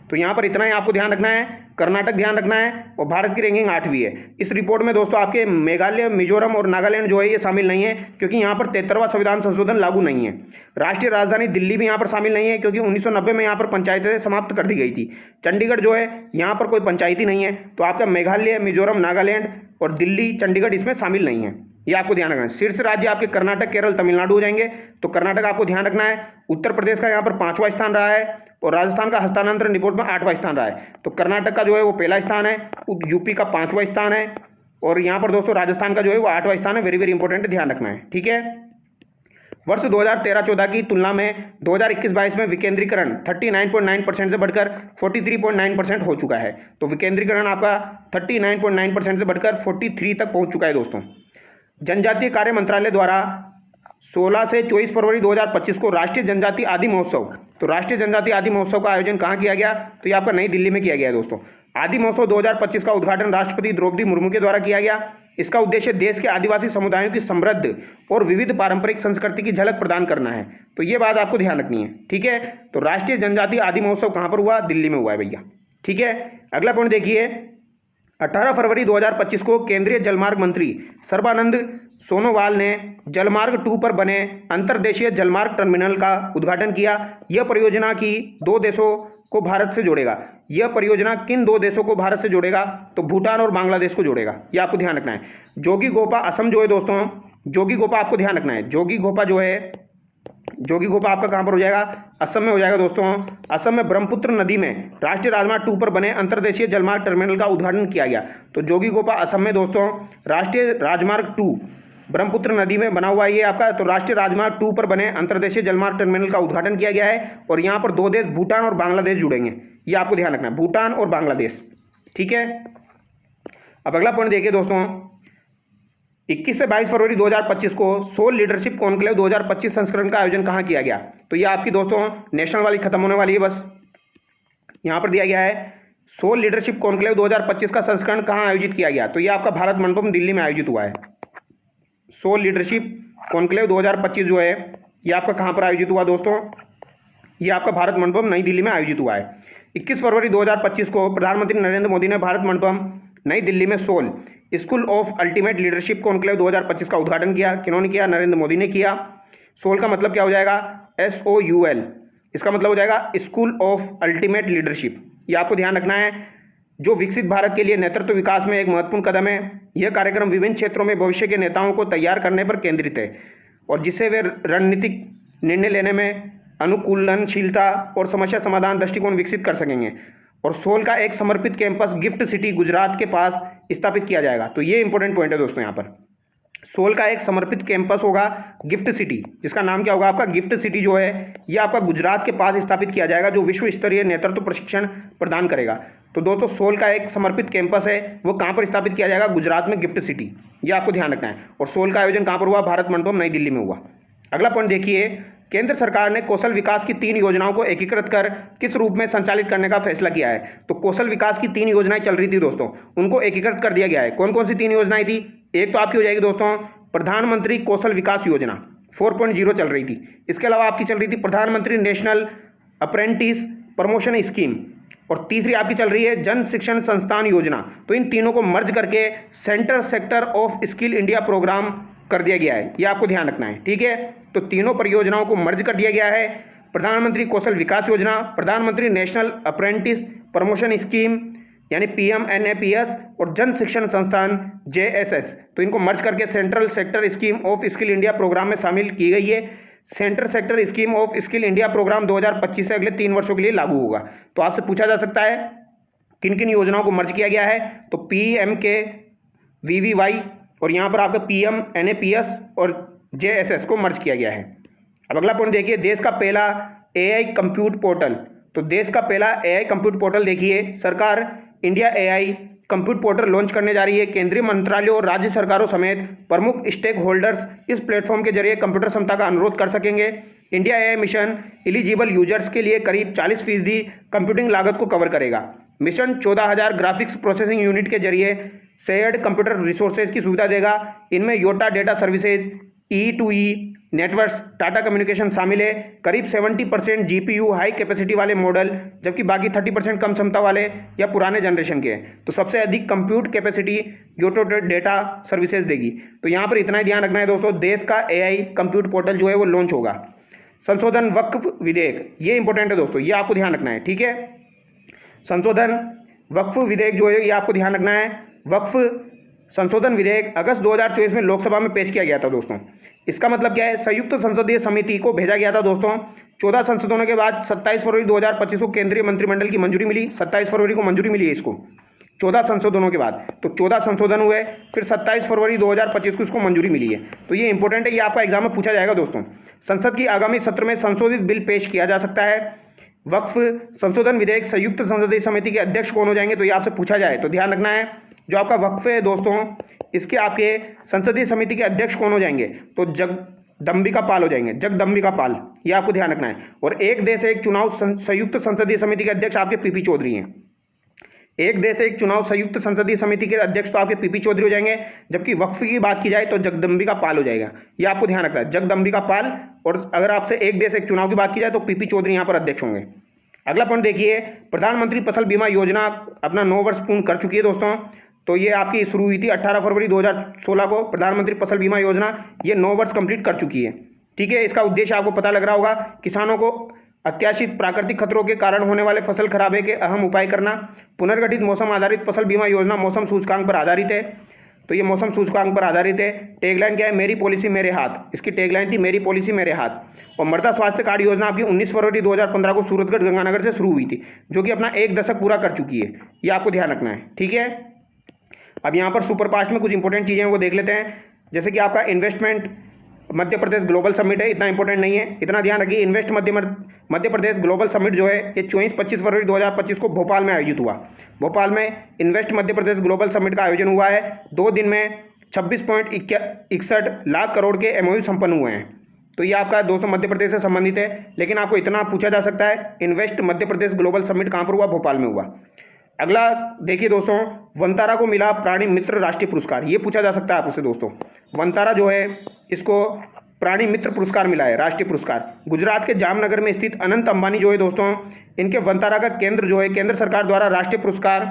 तो यहाँ पर इतना ही आपको ध्यान रखना है, कर्नाटक ध्यान रखना है और भारत की रैंकिंग 8वीं है। इस रिपोर्ट में दोस्तों आपके मेघालय, मिजोरम और नागालैंड जो है ये शामिल नहीं है, क्योंकि यहाँ पर 73वां संविधान संशोधन लागू नहीं है। राष्ट्रीय राजधानी दिल्ली भी यहाँ पर शामिल नहीं है, क्योंकि 1990 में यहाँ पर पंचायतें समाप्त कर दी गई थी। चंडीगढ़ जो है यहाँ पर कोई पंचायती नहीं है। तो आपका मेघालय, मिजोरम, नागालैंड और दिल्ली, चंडीगढ़ इसमें शामिल नहीं है। ये आपको ध्यान रखना है। शीर्ष राज्य आपके कर्नाटक, केरल, तमिलनाडु हो जाएंगे। तो कर्नाटक आपको ध्यान रखना है। उत्तर प्रदेश का यहाँ पर 5वां स्थान रहा है और राजस्थान का हस्तांतरण रिपोर्ट में 8वां स्थान रहा है। तो कर्नाटक का जो है वो पहला स्थान है, यूपी का 5वां स्थान है और यहाँ पर दोस्तों राजस्थान का जो है वो 8वां स्थान है। वेरी वेरी इंपॉर्टेंट, ध्यान रखना है। ठीक है, वर्ष 2013-14 की तुलना में 2021-22 में विकेंद्रीकरण 39.9% से बढ़कर 43.9% हो चुका है। तो विकेंद्रीकरण आपका 39.9% से बढ़कर 43 तक पहुँच चुका है दोस्तों। जनजातीय कार्य मंत्रालय द्वारा 16 से 24 फरवरी 2025 को राष्ट्रीय जनजाति आदि महोत्सव, तो राष्ट्रीय जनजाति आदि महोत्सव का आयोजन कहाँ किया गया, तो ये आपका नई दिल्ली में किया गया है दोस्तों। आदि महोत्सव 2025 का उद्घाटन राष्ट्रपति द्रौपदी मुर्मू के द्वारा किया गया। इसका उद्देश्य देश के आदिवासी समुदायों की समृद्ध और विविध पारंपरिक संस्कृति की झलक प्रदान करना है। तो ये बात आपको ध्यान रखनी है। ठीक है, तो राष्ट्रीय जनजाति आदि महोत्सव कहाँ पर हुआ, दिल्ली में हुआ है भैया। ठीक है, अगला पॉइंट देखिए, 18 फरवरी 2025 को केंद्रीय जलमार्ग मंत्री सर्बानंद सोनोवाल ने जलमार्ग 2 पर बने अंतर्देशीय जलमार्ग टर्मिनल का उद्घाटन किया। यह परियोजना की 2 देशों को भारत से जोड़ेगा। यह परियोजना किन 2 देशों को भारत से जोड़ेगा, तो भूटान और बांग्लादेश को जोड़ेगा। यह आपको ध्यान रखना है। जोगीघोपा असम जो है दोस्तों, जोगीघोपा आपको ध्यान रखना है। जोगीघोपा जो है, जोगीघोपा आपका कहाँ पर हो जाएगा, असम में हो जाएगा दोस्तों। असम में ब्रह्मपुत्र नदी में राष्ट्रीय राजमार्ग 2 पर बने अंतर्देशीय जलमार्ग टर्मिनल का उद्घाटन किया गया। तो जोगीघोपा असम में दोस्तों राष्ट्रीय राजमार्ग 2 ब्रह्मपुत्र नदी में बना हुआ है ये आपका। तो राष्ट्रीय राजमार्ग 2 पर बने अंतर्देशीय जलमार्ग टर्मिनल का उद्घाटन किया गया है और यहाँ पर 2 देश भूटान और बांग्लादेश जुड़ेंगे। ये आपको ध्यान रखना है, भूटान और बांग्लादेश। ठीक है, अब अगला पॉइंट देखिए दोस्तों, 21 से 22 फरवरी 2025 को सोल लीडरशिप कॉन्क्लेव 2025 संस्करण का आयोजन कहाँ किया गया? तो ये आपकी दोस्तों नेशनल वाली खत्म होने वाली है, बस यहाँ पर दिया गया है सोल लीडरशिप कॉन्क्लेव 2025 का संस्करण कहाँ आयोजित किया गया? तो ये आपका भारत मंडपम दिल्ली में आयोजित हुआ है। सोल लीडरशिप कॉन्क्लेव 2025 जो है ये आपका कहाँ पर आयोजित हुआ दोस्तों? ये आपका भारत मंडपम नई दिल्ली में आयोजित हुआ है। 21 फरवरी 2025 को प्रधानमंत्री नरेंद्र मोदी ने भारत मंडपम नई दिल्ली में soul school of ultimate leadership conclave 2025 का उद्घाटन किया। किन्होंने किया? नरेंद्र मोदी ने किया। सोल का मतलब क्या हो जाएगा? SOUL, इसका मतलब हो जाएगा स्कूल ऑफ अल्टीमेट लीडरशिप। ये आपको ध्यान रखना है। जो विकसित भारत के लिए नेतृत्व विकास में एक महत्वपूर्ण कदम है। यह कार्यक्रम विभिन्न क्षेत्रों में भविष्य के नेताओं को तैयार करने पर केंद्रित है और जिससे वे रणनीतिक निर्णय लेने में अनुकूलनशीलता और समस्या समाधान दृष्टिकोण विकसित कर सकेंगे। और सोल का एक समर्पित कैंपस गिफ्ट सिटी गुजरात के पास स्थापित किया जाएगा। तो ये इंपॉर्टेंट पॉइंट है दोस्तों। यहाँ पर सोल का एक समर्पित कैंपस होगा गिफ्ट सिटी, जिसका नाम क्या होगा आपका? गिफ्ट सिटी जो है ये आपका गुजरात के पास स्थापित किया जाएगा, जो विश्व स्तरीय नेतृत्व प्रशिक्षण प्रदान करेगा। तो दोस्तों सोल का एक समर्पित कैंपस है, वो कहाँ पर स्थापित किया जाएगा? गुजरात में गिफ्ट सिटी। ये आपको ध्यान रखना है। और सोल का आयोजन कहाँ पर हुआ? भारत मंडपम नई दिल्ली में हुआ। अगला पॉइंट देखिए, केंद्र सरकार ने कौशल विकास की 3 योजनाओं को एकीकृत कर किस रूप में संचालित करने का फैसला किया है? तो कौशल विकास की 3 योजनाएं चल रही थी दोस्तों, उनको एकीकृत कर दिया गया है। कौन कौन सी 3 योजनाएं थी? एक तो आपकी हो जाएगी दोस्तों प्रधानमंत्री कौशल विकास योजना 4.0 चल रही थी। इसके अलावा आपकी चल रही थी प्रधानमंत्री नेशनल अप्रेंटिस प्रमोशन स्कीम, और तीसरी आपकी चल रही है जन शिक्षण संस्थान योजना। तो इन तीनों को मर्ज करके center sector of skill India program कर दिया गया है। ये आपको ध्यान रखना है, ठीक है। तो तीनों परियोजनाओं को मर्ज कर दिया गया है। प्रधानमंत्री कौशल विकास योजना, प्रधानमंत्री नेशनल अप्रेंटिस प्रमोशन स्कीम यानी PMNAPS और जन शिक्षण संस्थान JSS, तो इनको मर्ज करके central sector scheme of skill India program में शामिल की गई है। Center sector scheme of skill India program 2025 से अगले 3 वर्षों के लिए लागू होगा। तो आपसे पूछा जा सकता है किन किन योजनाओं को मर्ज किया गया है? तो PMKVVY और यहाँ पर आपका PMNAPS और JSS को मर्ज किया गया है। अब अगला पॉइंट देखिए, देश का पहला AI कंप्यूट पोर्टल। तो देश का पहला AI कंप्यूट पोर्टल देखिए, सरकार India AI compute portal launch करने जा रही है। केंद्रीय मंत्रालयों और राज्य सरकारों समेत प्रमुख स्टेक होल्डर्स इस प्लेटफॉर्म के जरिए कंप्यूटर क्षमता का अनुरोध कर सकेंगे। India AI mission eligible users के लिए करीब 40% कंप्यूटिंग लागत को कवर करेगा। मिशन 14,000 ग्राफिक्स प्रोसेसिंग यूनिट के जरिए शेयर्ड कंप्यूटर रिसोर्सेज की सुविधा देगा। इनमें Yotta data services, E2E networks, Tata communication शामिल है। करीब 70% GPU हाई कैपेसिटी वाले मॉडल, जबकि बाकी 30% कम क्षमता वाले या पुराने जनरेशन के हैं। तो सबसे अधिक कंप्यूट कैपेसिटी योटो डेटा सर्विसेज देगी। तो यहाँ पर इतना ही ध्यान रखना है दोस्तों, देश का AI कंप्यूट पोर्टल जो है वो लॉन्च होगा। संशोधन वक्फ विधेयक, ये इंपॉर्टेंट है दोस्तों, ये आपको ध्यान रखना है, ठीक है। संशोधन वक्फ विधेयक जो है ये आपको ध्यान रखना है। वक्फ संशोधन विधेयक अगस्त 2024 में लोकसभा में पेश किया गया था दोस्तों। इसका मतलब क्या है? संयुक्त संसदीय समिति को भेजा गया था दोस्तों। 14 संशोधनों के बाद 27 फरवरी 2025 को केंद्रीय मंत्रिमंडल की मंजूरी मिली। 27 फरवरी को मंजूरी मिली है इसको, 14 संशोधनों के बाद। तो 14 संशोधन हुए, फिर 27 फरवरी 2025 को इसको मंजूरी मिली है। तो ये इंपॉर्टेंट है, ये आपका एग्जाम में पूछा जाएगा दोस्तों। संसद की आगामी सत्र में संशोधित बिल पेश किया जा सकता है। वक्फ संशोधन विधेयक संयुक्त संसदीय समिति के अध्यक्ष कौन हो जाएंगे? तो ये आपसे पूछा जाए तो ध्यान रखना है, जो आपका वक्फ है दोस्तों, इसके आपके संसदीय समिति के अध्यक्ष कौन हो जाएंगे? तो जगदम्बिका पाल हो जाएंगे, जगदम्बिका पाल, ये आपको ध्यान रखना है। और एक देश एक चुनाव संयुक्त संसदीय समिति के अध्यक्ष आपके PP चौधरी हैं। एक देश एक चुनाव संयुक्त संसदीय समिति के अध्यक्ष तो आपके PP चौधरी हो जाएंगे, जबकि वक्फ की बात की जाए तो जगदम्बिका पाल हो जाएगा। ये आपको ध्यान रखना है, जगदम्बिका पाल। और अगर आपसे एक देश एक चुनाव की बात की जाए तो PP चौधरी यहाँ पर अध्यक्ष होंगे। अगला पॉइंट देखिए, प्रधानमंत्री फसल बीमा योजना अपना 9 वर्ष पूर्ण कर चुकी है दोस्तों। तो ये आपकी शुरू हुई थी 18 फरवरी 2016 को। प्रधानमंत्री फसल बीमा योजना ये 9 वर्ष कंप्लीट कर चुकी है, ठीक है। इसका उद्देश्य आपको पता लग रहा होगा, किसानों को अत्याशित प्राकृतिक खतरों के कारण होने वाले फसल खराबे के अहम उपाय करना। पुनर्गठित मौसम आधारित फसल बीमा योजना मौसम सूचकांक पर आधारित है। तो ये मौसम सूचकांक पर आधारित है। टैगलाइन क्या है? मेरी पॉलिसी मेरे हाथ। इसकी टैगलाइन थी मेरी पॉलिसी मेरे हाथ। और मृदा स्वास्थ्य कार्ड योजना आपकी 19 फरवरी 2015 को सूरतगढ़ गंगानगर से शुरू हुई थी, जो कि अपना 1 दशक पूरा कर चुकी है। ये आपको ध्यान रखना है, ठीक है। अब यहाँ पर सुपरफास्ट में कुछ इंपॉर्टेंट चीज़ें हैं वो देख लेते हैं। जैसे कि आपका investment Madhya Pradesh global summit है, इतना इंपॉर्टेंट नहीं है, इतना ध्यान रखिए। Invest Madhya Pradesh global summit जो है ये 24-25 फरवरी 2025 को भोपाल में आयोजित हुआ। भोपाल में invest Madhya Pradesh global summit का आयोजन हुआ है। 2 दिन में 26.61 लाख करोड़ के एमओयू संपन्न हुए हैं। तो ये आपका दोस्तों मध्य प्रदेश से संबंधित है। लेकिन आपको इतना पूछा जा सकता है, invest Madhya Pradesh global summit कहाँ पर हुआ? भोपाल में हुआ। अगला देखिए दोस्तों, वनतारा को मिला प्राणी मित्र राष्ट्रीय पुरस्कार। ये पूछा जा सकता है आपसे दोस्तों, वनतारा जो है इसको प्राणी मित्र पुरस्कार मिला है, राष्ट्रीय पुरस्कार। गुजरात के जामनगर में स्थित अनंत अंबानी जो है दोस्तों, इनके वनतारा का केंद्र जो है, केंद्र सरकार द्वारा राष्ट्रीय पुरस्कार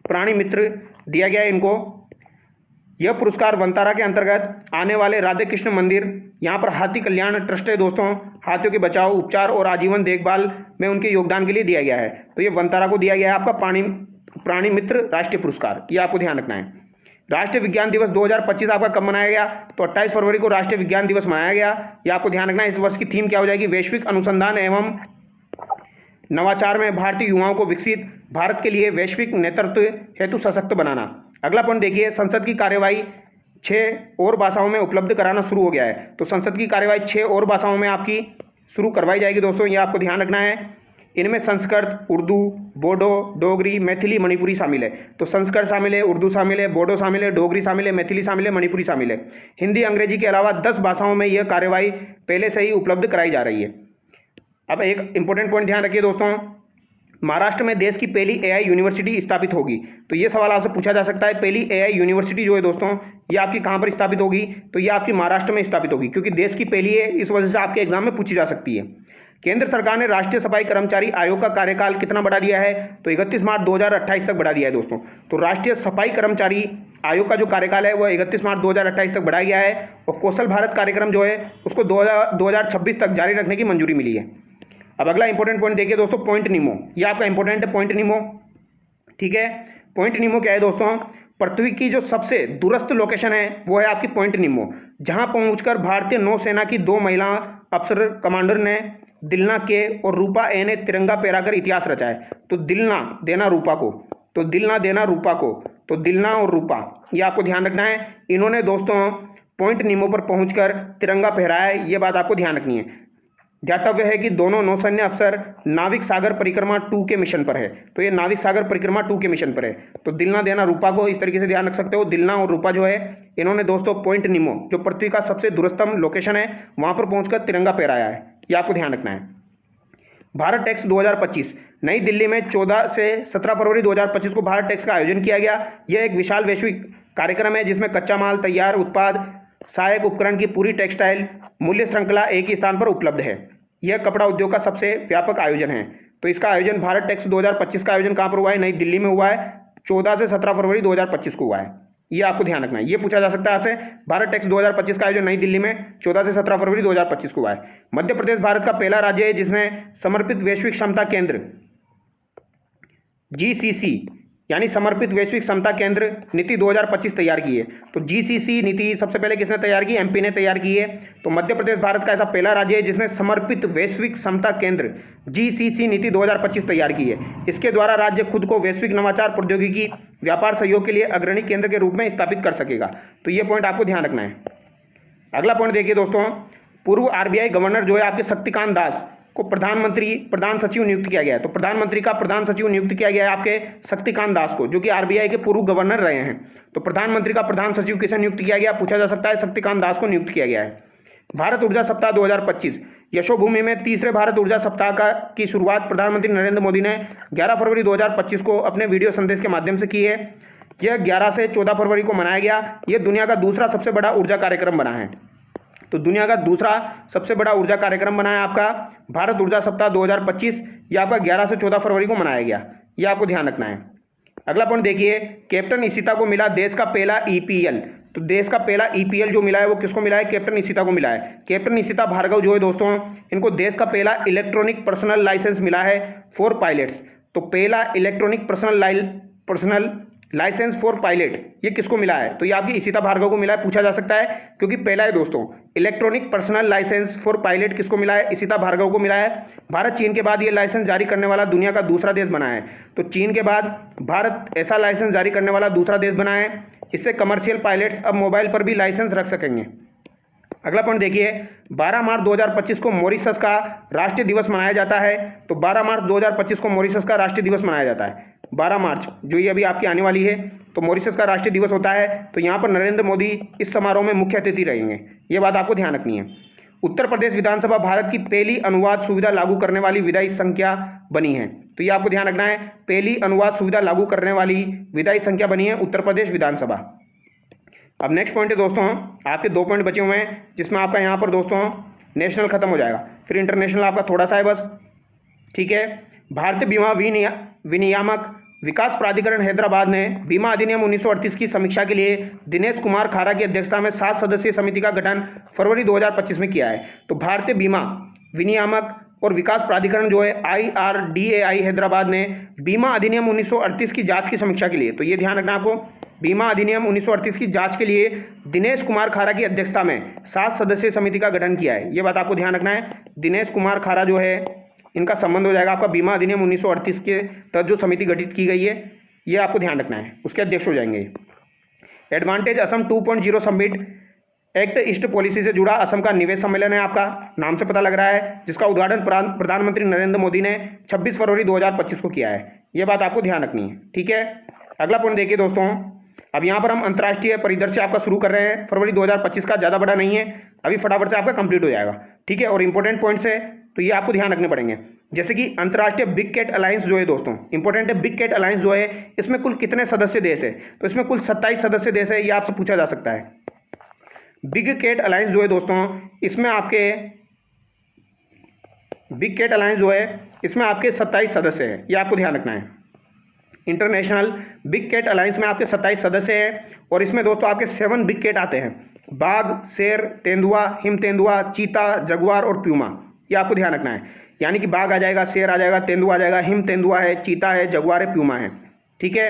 प्राणी मित्र दिया गया है इनको। यह पुरस्कार वनतारा के अंतर्गत आने वाले राधे कृष्ण मंदिर, यहाँ पर हाथी कल्याण ट्रस्ट है दोस्तों, हाथियों के बचाव, उपचार और आजीवन देखभाल में उनके योगदान के लिए दिया गया है। तो ये वनतारा को दिया गया है आपका प्राणी मित्र राष्ट्रीय पुरस्कार। ये आपको ध्यान रखना है। राष्ट्रीय विज्ञान दिवस 2025 आपका कब मनाया गया? तो 28 फरवरी को राष्ट्रीय विज्ञान दिवस मनाया गया। ये आपको ध्यान रखना है। इस वर्ष की थीम क्या हो जाएगी? वैश्विक अनुसंधान एवं नवाचार में भारतीय युवाओं को विकसित भारत के लिए वैश्विक नेतृत्व हेतु सशक्त बनाना। अगला पॉइंट देखिए, संसद की कार्यवाही 6 और भाषाओं में उपलब्ध कराना शुरू हो गया है। तो संसद की कार्यवाही 6 और भाषाओं में आपकी शुरू करवाई जाएगी दोस्तों, ये आपको ध्यान रखना है। इनमें संस्कृत, उर्दू, बोडो, डोगरी, मैथिली, मणिपुरी शामिल है। तो संस्कृत शामिल है, उर्दू शामिल है, बोडो शामिल है, डोगरी शामिल है, मैथिली शामिल है, मणिपुरी शामिल है। हिंदी, अंग्रेजी के अलावा 10 भाषाओं में यह कार्यवाही पहले से ही उपलब्ध कराई जा रही है। अब एक इंपॉर्टेंट पॉइंट ध्यान रखिए दोस्तों, महाराष्ट्र में देश की पहली एआई यूनिवर्सिटी स्थापित होगी। तो ये सवाल आपसे पूछा जा सकता है, पहली एआई यूनिवर्सिटी जो है दोस्तों, ये आपकी कहाँ पर स्थापित होगी? तो ये आपकी महाराष्ट्र में स्थापित होगी, क्योंकि देश की पहली है, इस वजह से आपके एग्जाम में पूछी जा सकती है। केंद्र सरकार ने राष्ट्रीय सफाई कर्मचारी आयोग का कार्यकाल कितना बढ़ा दिया है? तो 31 मार्च 2028 तक बढ़ा दिया है दोस्तों। तो राष्ट्रीय सफाई कर्मचारी आयोग का जो कार्यकाल है वह 31 मार्च 2028 तक बढ़ाया गया है। और कौशल भारत कार्यक्रम जो है उसको 2026 तक जारी रखने की मंजूरी मिली है। अब अगला इंपॉर्टेंट पॉइंट देखिए दोस्तों, पॉइंट नीमो। ये आपका इंपॉर्टेंट है, पॉइंट नीमो। ठीक है, पॉइंट नीमो क्या है दोस्तों? पृथ्वी की जो सबसे दूरस्थ लोकेशन है वो है आपकी पॉइंट नीमो, जहां पहुंचकर भारतीय नौसेना की 2 महिला अफसर कमांडर ने दिलना के और रूपा ए ने तिरंगा फहराकर इतिहास रचा है। तो दिलना देना रूपा को, तो दिलना देना रूपा को, तो दिलना और रूपा, ये आपको ध्यान रखना है। इन्होंने दोस्तों पॉइंट नीमो पर पहुंचकर तिरंगा फहराया है, ये बात आपको ध्यान रखनी है। ध्यातव्य है कि दोनों नौसैन्य अफसर नाविक सागर परिक्रमा 2 के मिशन पर है। तो ये नाविक सागर परिक्रमा 2 के मिशन पर है। तो दिलना देना रूपा को इस तरीके से ध्यान रख सकते हो। दिलना और रूपा जो है, इन्होंने दोस्तों पॉइंट नीमो, जो पृथ्वी का सबसे दूरस्थम लोकेशन है, वहां पर पहुंचकर तिरंगा फहराया है। ये आपको ध्यान रखना है। भारत टेक्स 2025 नई दिल्ली में 14 से 17 फरवरी 2025 को भारत टेक्स का आयोजन किया गया। यह एक विशाल वैश्विक कार्यक्रम है जिसमें कच्चा माल, तैयार उत्पाद, सहायक उपकरण की पूरी टेक्सटाइल मूल्य श्रृंखला एक ही स्थान पर उपलब्ध है। यह कपड़ा उद्योग का सबसे व्यापक आयोजन है। तो इसका आयोजन भारत टेक्स 2025 का आयोजन कहाँ पर हुआ है? नई दिल्ली में हुआ है। 14 से 17 फरवरी 2025 को हुआ है। ये आपको ध्यान रखना है। ये पूछा जा सकता है आपसे, भारत टेक्स 2025 का आयोजन नई दिल्ली में 14 से 17 फरवरी 2025 को हुआ है। मध्य प्रदेश भारत का पहला राज्य है जिसने समर्पित वैश्विक क्षमता केंद्र GCC यानी समर्पित वैश्विक क्षमता केंद्र नीति 2025 तैयार की है। तो GCC नीति सबसे पहले किसने तैयार की? MP ने तैयार की है। तो मध्य प्रदेश भारत का ऐसा पहला राज्य है जिसने समर्पित वैश्विक क्षमता केंद्र GCC नीति 2025 तैयार की है। इसके द्वारा राज्य खुद को वैश्विक नवाचार, प्रौद्योगिकी, व्यापार सहयोग के लिए अग्रणी केंद्र के रूप में स्थापित कर सकेगा। तो ये पॉइंट आपको ध्यान रखना है। अगला पॉइंट देखिए दोस्तों, पूर्व RBI गवर्नर जो है आपके शक्तिकांत दास को प्रधान सचिव नियुक्त किया गया है। तो प्रधानमंत्री का प्रधान सचिव नियुक्त किया गया है आपके शक्तिकांत दास को, जो कि RBI के पूर्व गवर्नर रहे हैं। तो प्रधानमंत्री का प्रधान सचिव किसे नियुक्त किया गया? पूछा जा सकता है, शक्तिकांत दास को नियुक्त किया गया है। भारत ऊर्जा सप्ताह 2025 यशोभूमि में तीसरे भारत ऊर्जा सप्ताह की शुरुआत प्रधानमंत्री नरेंद्र मोदी ने 11 फरवरी 2025 को अपने वीडियो संदेश के माध्यम से की है। यह 11 से 14 फरवरी को मनाया गया। यह दुनिया का दूसरा सबसे बड़ा ऊर्जा कार्यक्रम बना है। तो दुनिया का दूसरा सबसे बड़ा ऊर्जा कार्यक्रम बना है आपका भारत ऊर्जा सप्ताह 2025। यह आपका 11 से 14 फरवरी को मनाया गया। यह आपको ध्यान रखना है। अगला पॉइंट देखिए, कैप्टन इशिता को मिला देश का पहला EPL। तो देश का पहला EPL जो मिला है वो किसको मिला है? कैप्टन इशिता को मिला है। कैप्टन इशिता भार्गव जो है दोस्तों, इनको देश का पहला इलेक्ट्रॉनिक पर्सनल लाइसेंस मिला है फॉर पायलट्स। तो पहला electronic personal license for pilot ये किसको मिला है? तो ये आपकी इशिता भार्गव को मिला है। पूछा जा सकता है क्योंकि पहला है दोस्तों, electronic personal license for pilot किसको मिला है? इशिता भार्गव को मिला है। भारत चीन के बाद ये लाइसेंस जारी करने वाला दुनिया का दूसरा देश बना है। तो चीन के बाद भारत ऐसा लाइसेंस जारी करने वाला दूसरा देश बना है। इससे कमर्शियल पायलट्स अब मोबाइल पर भी लाइसेंस रख सकेंगे। अगला पॉइंट देखिए, 12 मार्च 2025 को मॉरिशस का राष्ट्रीय दिवस मनाया जाता है। तो 12 मार्च 2025 को मॉरिशस का राष्ट्रीय दिवस मनाया जाता है। 12 मार्च जो ये अभी आपकी आने वाली है, तो मॉरिशस का राष्ट्रीय दिवस होता है। तो यहाँ पर नरेंद्र मोदी इस समारोह में मुख्य अतिथि रहेंगे, ये बात आपको ध्यान रखनी है। उत्तर प्रदेश विधानसभा भारत की पहली अनुवाद सुविधा लागू करने वाली विधायी संख्या बनी है। तो ये आपको ध्यान रखना है, पहली अनुवाद सुविधा लागू करने वाली विधायी संख्या बनी है उत्तर प्रदेश विधानसभा। अब नेक्स्ट पॉइंट है दोस्तों, आपके 2 पॉइंट बचे हुए हैं, जिसमें आपका यहाँ पर दोस्तों नेशनल खत्म हो जाएगा, फिर इंटरनेशनल आपका थोड़ा सा है बस, ठीक है। भारतीय बीमा विनियामक विकास प्राधिकरण हैदराबाद ने बीमा अधिनियम 1938 की समीक्षा के लिए दिनेश कुमार खारा की अध्यक्षता में 7 सदस्यीय समिति का गठन फरवरी 2025 में किया है। तो भारतीय बीमा विनियामक और विकास प्राधिकरण जो है IRDAI हैदराबाद ने बीमा अधिनियम 1938 की जांच की समीक्षा के लिए, तो ये ध्यान रखना आपको, बीमा अधिनियम 1938 की जांच के लिए दिनेश कुमार खारा की अध्यक्षता में 7 सदस्यीय समिति का गठन किया है। ये बात आपको ध्यान रखना है, दिनेश कुमार खारा जो है इनका संबंध हो जाएगा आपका बीमा अधिनियम 1938 के तहत जो समिति गठित की गई है, ये आपको ध्यान रखना है, उसके अध्यक्ष हो जाएंगे। Advantage Assam 2.0 summit act east policy से जुड़ा असम का निवेश सम्मेलन है, आपका नाम से पता लग रहा है, जिसका उद्घाटन प्रधानमंत्री नरेंद्र मोदी ने 26 फरवरी 2025 को किया है। ये बात आपको ध्यान रखनी है, ठीक है। अगला पॉइंट देखिए दोस्तों, अब यहाँ पर हम अंतर्राष्ट्रीय परिदृश्य आपका शुरू कर रहे हैं, फरवरी 2025 का, ज़्यादा बड़ा नहीं है, अभी फटाफट से आपका कंप्लीट हो जाएगा, ठीक है। और इंपॉर्टेंट पॉइंट्स है तो ये आपको ध्यान रखने पड़ेंगे, जैसे कि अंतर्राष्ट्रीय बिग कैट अलायंस जो है दोस्तों, इंपॉर्टेंट है, बिग कैट अलायंस जो है इसमें कुल कितने सदस्य देश है, तो इसमें कुल 27 सदस्य देश है, ये आपसे पूछा जा सकता है। बिग कैट अलायंस जो है दोस्तों, इसमें आपके बिग कैट अलायंस जो है इसमें आपके 27 सदस्य हैं, ये आपको ध्यान रखना है। इंटरनेशनल बिग कैट अलायंस में आपके 27 सदस्य हैं, और इसमें दोस्तों आपके 7 बिग कैट आते हैं, बाघ, शेर, तेंदुआ, हिम तेंदुआ, चीता, जगुआर और प्यूमा, ये आपको ध्यान रखना है। यानी कि बाघ आ जाएगा, शेर आ जाएगा, तेंदुआ आ जाएगा, हिम तेंदुआ है, चीता है, जगुआर है, प्यूमा है, ठीक है।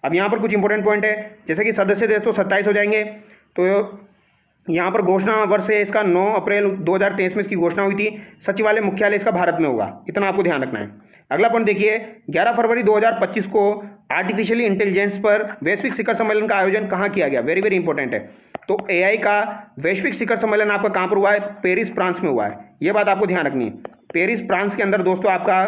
अब यहाँ पर कुछ इंपॉर्टेंट पॉइंट है, जैसे कि सदस्य देश तो 27 हो जाएंगे। तो यहाँ पर घोषणा वर्ष है इसका 9 अप्रैल 2023 में इसकी घोषणा हुई थी, सचिवालय मुख्यालय इसका भारत में होगा, इतना आपको ध्यान रखना है। अगला पॉइंट देखिए, 11 फरवरी 2025 को आर्टिफिशियल इंटेलिजेंस पर वैश्विक शिखर सम्मेलन का आयोजन कहाँ किया गया, वेरी वेरी इंपॉर्टेंट है। तो AI का वैश्विक शिखर सम्मेलन आपका कहाँ पर हुआ है, पेरिस फ्रांस में हुआ है, ये बात आपको ध्यान रखनी है। पेरिस फ्रांस के अंदर दोस्तों आपका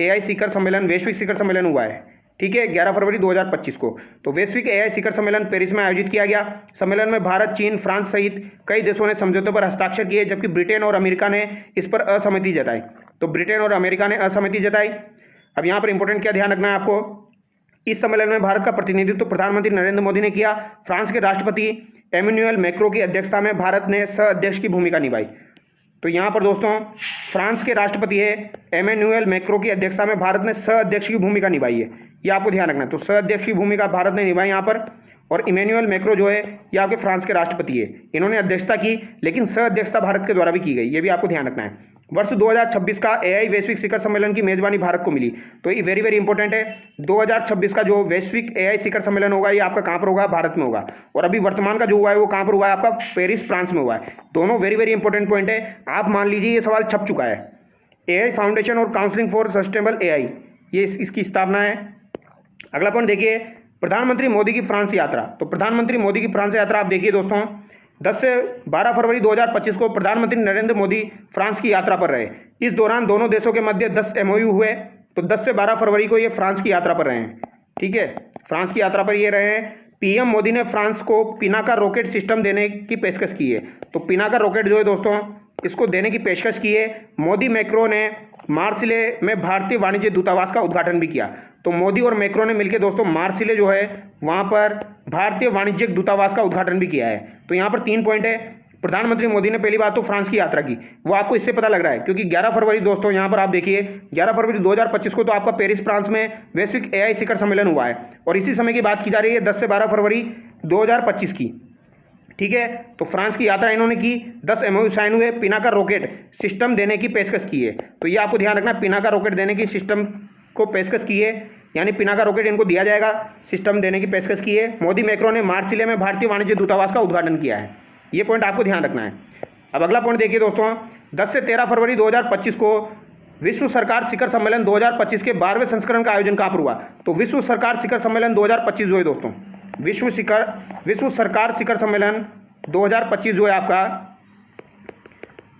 AI शिखर सम्मेलन, वैश्विक शिखर सम्मेलन हुआ है, ठीक है, 11 फरवरी 2025 को। तो वैश्विक AI शिखर सम्मेलन पेरिस में आयोजित किया गया। सम्मेलन में भारत, चीन, फ्रांस सहित कई देशों ने समझौते पर हस्ताक्षर किए, जबकि ब्रिटेन और अमेरिका ने इस पर असहमति जताई। तो ब्रिटेन और अमेरिका ने असहमति जताई। अब यहाँ पर इंपॉर्टेंट क्या ध्यान रखना है आपको, इस सम्मेलन में भारत का प्रतिनिधित्व प्रधानमंत्री नरेंद्र मोदी ने किया। फ्रांस के राष्ट्रपति एमेनुएल मैक्रों की अध्यक्षता में भारत ने सह अध्यक्ष की भूमिका निभाई। तो यहाँ पर दोस्तों फ्रांस के राष्ट्रपति है एमेनुएल मैक्रों की अध्यक्षता में भारत ने सह अध्यक्ष की भूमिका निभाई है, ये आपको ध्यान रखना है। तो सह अध्यक्ष की भूमिका भारत ने निभाई यहाँ पर, और इमेनुएल मैक्रो जो है ये आपके फ्रांस के राष्ट्रपति है, इन्होंने अध्यक्षता की, लेकिन सह अध्यक्षता भारत के द्वारा भी की गई, ये भी आपको ध्यान रखना है। वर्ष 2026 का AI वैश्विक शिखर सम्मेलन की मेजबानी भारत को मिली, तो ये वेरी वेरी इंपॉर्टेंट है। 2026 का जो वैश्विक AI शिखर सम्मेलन होगा ये आपका कहाँ पर होगा, भारत में होगा। और अभी वर्तमान का जो हुआ है वो कहाँ पर हुआ है, आपका पेरिस फ्रांस में हुआ है। दोनों वेरी वेरी इंपॉर्टेंट पॉइंट है, आप मान लीजिए ये सवाल छप चुका है। AI फाउंडेशन और काउंसिलिंग फॉर सस्टेनेबल AI, ये इसकी स्थापना है। अगला पॉइंट देखिए, प्रधानमंत्री मोदी की फ्रांस यात्रा। तो प्रधानमंत्री मोदी की फ्रांस यात्रा आप देखिए दोस्तों, 10 से 12 फरवरी 2025 को प्रधानमंत्री नरेंद्र मोदी फ्रांस की यात्रा पर रहे। इस दौरान दोनों देशों के मध्य 10 MOU हुए। तो 10 से 12 फरवरी को ये फ्रांस की यात्रा पर रहे हैं, ठीक है, फ्रांस की यात्रा पर ये रहे हैं। PM मोदी ने फ्रांस को पिनाका रॉकेट सिस्टम देने की पेशकश की है। तो पिनाका रॉकेट जो है दोस्तों इसको देने की पेशकश की है। मोदी मैक्रो ने मार्सिले में भारतीय वाणिज्य दूतावास का उद्घाटन भी किया। तो मोदी और मैक्रो ने मिलकर दोस्तों मार्सिले जो है वहाँ पर भारतीय वाणिज्यिक दूतावास का उद्घाटन भी किया है। तो यहाँ पर 3 पॉइंट है। प्रधानमंत्री मोदी ने पहली बात तो फ्रांस की यात्रा की, वो आपको इससे पता लग रहा है क्योंकि 11 फरवरी दोस्तों यहाँ पर आप देखिए 11 फरवरी 2025 को तो आपका पेरिस फ्रांस में वैश्विक AI शिखर सम्मेलन हुआ है, और इसी समय की बात की जा रही है 10 से 12 फरवरी 2025 की, ठीक है। तो फ्रांस की यात्रा इन्होंने की, 10 MOU साइन हुए, पिनाका रॉकेट सिस्टम देने की पेशकश की है। तो ये आपको ध्यान रखना, पिनाका रॉकेट देने की सिस्टम को पेशकश की है, यानी पिनाका रॉकेट इनको दिया जाएगा, सिस्टम देने की पेशकश की है। मोदी मैक्रो ने मार्सिले में भारतीय वाणिज्य दूतावास का उद्घाटन किया है, ये पॉइंट आपको ध्यान रखना है। अब अगला पॉइंट देखिए दोस्तों, 10 से 13 फरवरी 2025 को विश्व सरकार शिखर सम्मेलन 2025 के 12वें संस्करण का आयोजन कहाँ पर हुआ। तो विश्व सरकार शिखर सम्मेलन 2025 जो है दोस्तों, विश्व सरकार शिखर सम्मेलन 2025 जो है आपका,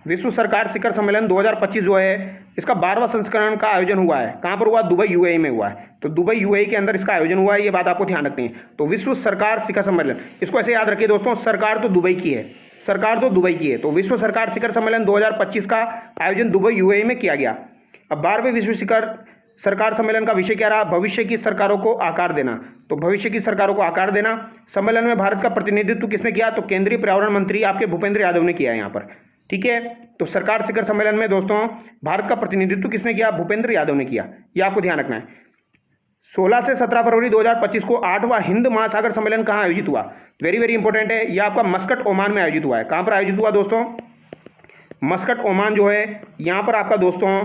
विश्व सरकार शिखर सम्मेलन 2025 जो है इसका 12वां संस्करण का आयोजन हुआ है। कहाँ पर हुआ? दुबई यूएई में हुआ है। तो दुबई यूएई के अंदर इसका आयोजन हुआ है, ये बात आपको ध्यान रखनी है। तो विश्व सरकार शिखर सम्मेलन, इसको ऐसे याद रखिए दोस्तों, सरकार तो दुबई की है, सरकार तो दुबई की है। तो विश्व सरकार शिखर सम्मेलन 2025 का आयोजन दुबई यूएई में किया गया। अब 12वें विश्व शिखर सरकार सम्मेलन का विषय क्या रहा? भविष्य की सरकारों को आकार देना। तो भविष्य की सरकारों को आकार देना। सम्मेलन में भारत का प्रतिनिधित्व किसने किया? तो केंद्रीय पर्यावरण मंत्री आपके भूपेंद्र यादव ने किया है यहाँ पर, ठीक है। तो सरकार शिखर सम्मेलन में दोस्तों भारत का प्रतिनिधित्व किसने किया? भूपेंद्र यादव ने किया, ये आपको ध्यान रखना है। 16 से 17 फरवरी 2025 को 8वां हिंद महासागर सम्मेलन कहाँ आयोजित हुआ? वेरी वेरी इंपॉर्टेंट है, यह आपका मस्कट ओमान में आयोजित हुआ है। कहाँ पर आयोजित हुआ दोस्तों? मस्कट ओमान जो है, यहाँ पर आपका दोस्तों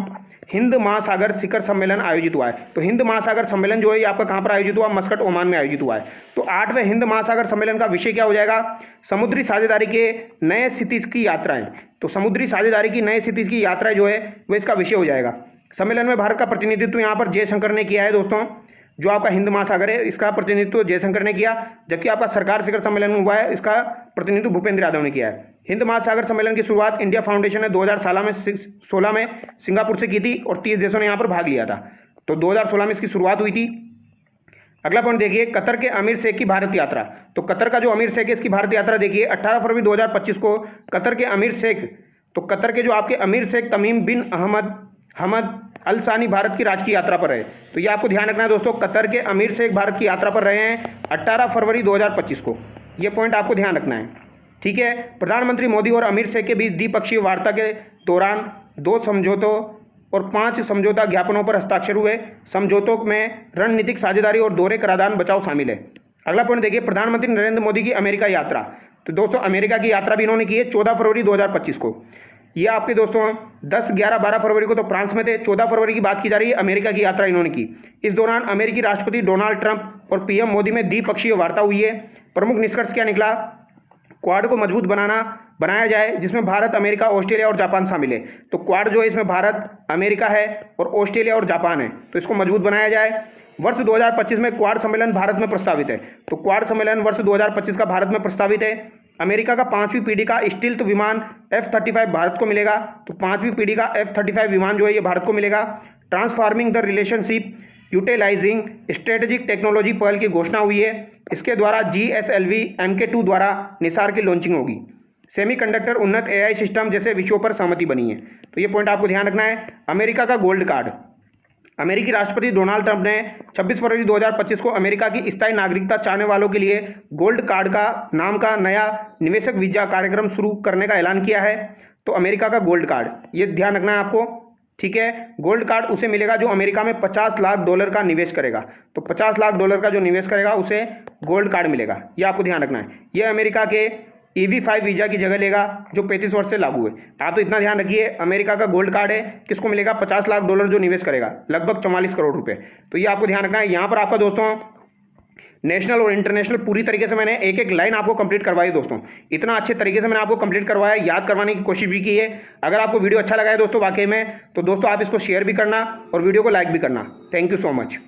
हिंद महासागर शिखर सम्मेलन आयोजित हुआ है। तो हिंद महासागर सम्मेलन जो है ये आपका कहाँ पर आयोजित हुआ? मस्कट ओमान में आयोजित हुआ है। तो 8वें हिंद महासागर सम्मेलन का विषय क्या हो जाएगा? समुद्री साझेदारी के नए क्षितिज की यात्राएं। तो समुद्री साझेदारी की नए क्षितिज की यात्राएं जो है वो इसका विषय हो जाएगा। सम्मेलन में भारत का प्रतिनिधित्व यहाँ पर जयशंकर ने किया है दोस्तों, जो आपका हिंद महासागर है इसका प्रतिनिधित्व जयशंकर ने किया, जबकि आपका सरकार शिखर सम्मेलन हुआ है इसका प्रतिनिधित्व भूपेंद्र यादव ने किया है। हिंद महासागर सम्मेलन की शुरुआत इंडिया फाउंडेशन ने 2016 में सिंगापुर से की थी और 30 देशों ने यहाँ पर भाग लिया था। तो 2016 में इसकी शुरुआत हुई थी। अगला पॉइंट देखिए, कतर के अमीर शेख की भारत यात्रा। तो कतर का जो अमीर शेख है इसकी भारत यात्रा देखिए 18 फरवरी 2025 को कतर के अमीर शेख, तो कतर के जो आपके अमीर शेख तमीम बिन हमद अल सानी भारत की राजकीय यात्रा पर रहे। तो ये आपको ध्यान रखना है दोस्तों, कतर के अमीर शेख भारत की यात्रा पर रहे हैं 18 फरवरी 2025 को, ये पॉइंट आपको ध्यान रखना है, ठीक है। प्रधानमंत्री मोदी और अमीर शेख के बीच द्विपक्षीय वार्ता के दौरान 2 समझौतों और 5 समझौता ज्ञापनों पर हस्ताक्षर हुए। समझौतों में रणनीतिक साझेदारी और दोहरे कराधान बचाव शामिल है। अगला पॉइंट देखिए, प्रधानमंत्री नरेंद्र मोदी की अमेरिका यात्रा। तो दोस्तों अमेरिका की यात्रा भी इन्होंने की है 14 फरवरी 2025 को। ये आपके दोस्तों 10, 11, 12 फरवरी को तो फ्रांस में थे, 14 फरवरी की बात की जा रही है, अमेरिका की यात्रा इन्होंने की। इस दौरान अमेरिकी राष्ट्रपति डोनाल्ड ट्रंप और पीएम मोदी में द्विपक्षीय वार्ता हुई है। प्रमुख निष्कर्ष क्या निकला? क्वाड को मजबूत बनाया जाए, जिसमें भारत, अमेरिका, ऑस्ट्रेलिया और जापान शामिल है। तो क्वाड जो है इसमें भारत, अमेरिका है और ऑस्ट्रेलिया और जापान है, तो इसको मजबूत बनाया जाए। वर्ष 2025 में क्वाड सम्मेलन भारत में प्रस्तावित है। तो क्वाड सम्मेलन वर्ष 2025 का भारत में प्रस्तावित है। अमेरिका का 5वीं पीढ़ी का स्टील्थ विमान F-35 भारत को मिलेगा। तो 5वीं पीढ़ी का F-35 विमान जो है ये भारत को मिलेगा। Transforming the relationship utilizing strategic technology पहल की घोषणा हुई है। इसके द्वारा GSLV Mk2 द्वारा निसार की लॉन्चिंग होगी। सेमीकंडक्टर उन्नत AI सिस्टम जैसे विषयों पर सहमति बनी है। तो ये पॉइंट आपको ध्यान रखना है। अमेरिका का गोल्ड कार्ड, अमेरिकी राष्ट्रपति डोनाल्ड ट्रंप ने 26 फरवरी 2025 को अमेरिका की स्थायी नागरिकता चाहने वालों के लिए गोल्ड कार्ड का नाम का नया निवेशक वीजा कार्यक्रम शुरू करने का ऐलान किया है। तो अमेरिका का गोल्ड कार्ड, ये ध्यान रखना है आपको, ठीक है। गोल्ड कार्ड उसे मिलेगा जो अमेरिका में $50 लाख का निवेश करेगा। तो $50 लाख का जो निवेश करेगा उसे गोल्ड कार्ड मिलेगा, ये आपको ध्यान रखना है। ये अमेरिका के EB-5 वीज़ा की जगह लेगा जो 35 वर्ष से लागू है। आप तो इतना ध्यान रखिए, अमेरिका का गोल्ड कार्ड है, किसको मिलेगा? $50 लाख जो निवेश करेगा, लगभग 44 करोड़ रुपए। तो ये आपको ध्यान रखना है। यहाँ पर आपका दोस्तों नेशनल और इंटरनेशनल पूरी तरीके से मैंने एक एक लाइन आपको कंप्लीट करवाई दोस्तों, इतना अच्छे तरीके से मैंने आपको कंप्लीट करवाया, याद करवाने की कोशिश भी की है। अगर आपको वीडियो अच्छा लगा है दोस्तों वाकई में, तो दोस्तों आप इसको शेयर भी करना और वीडियो को लाइक भी करना। Thank you so much.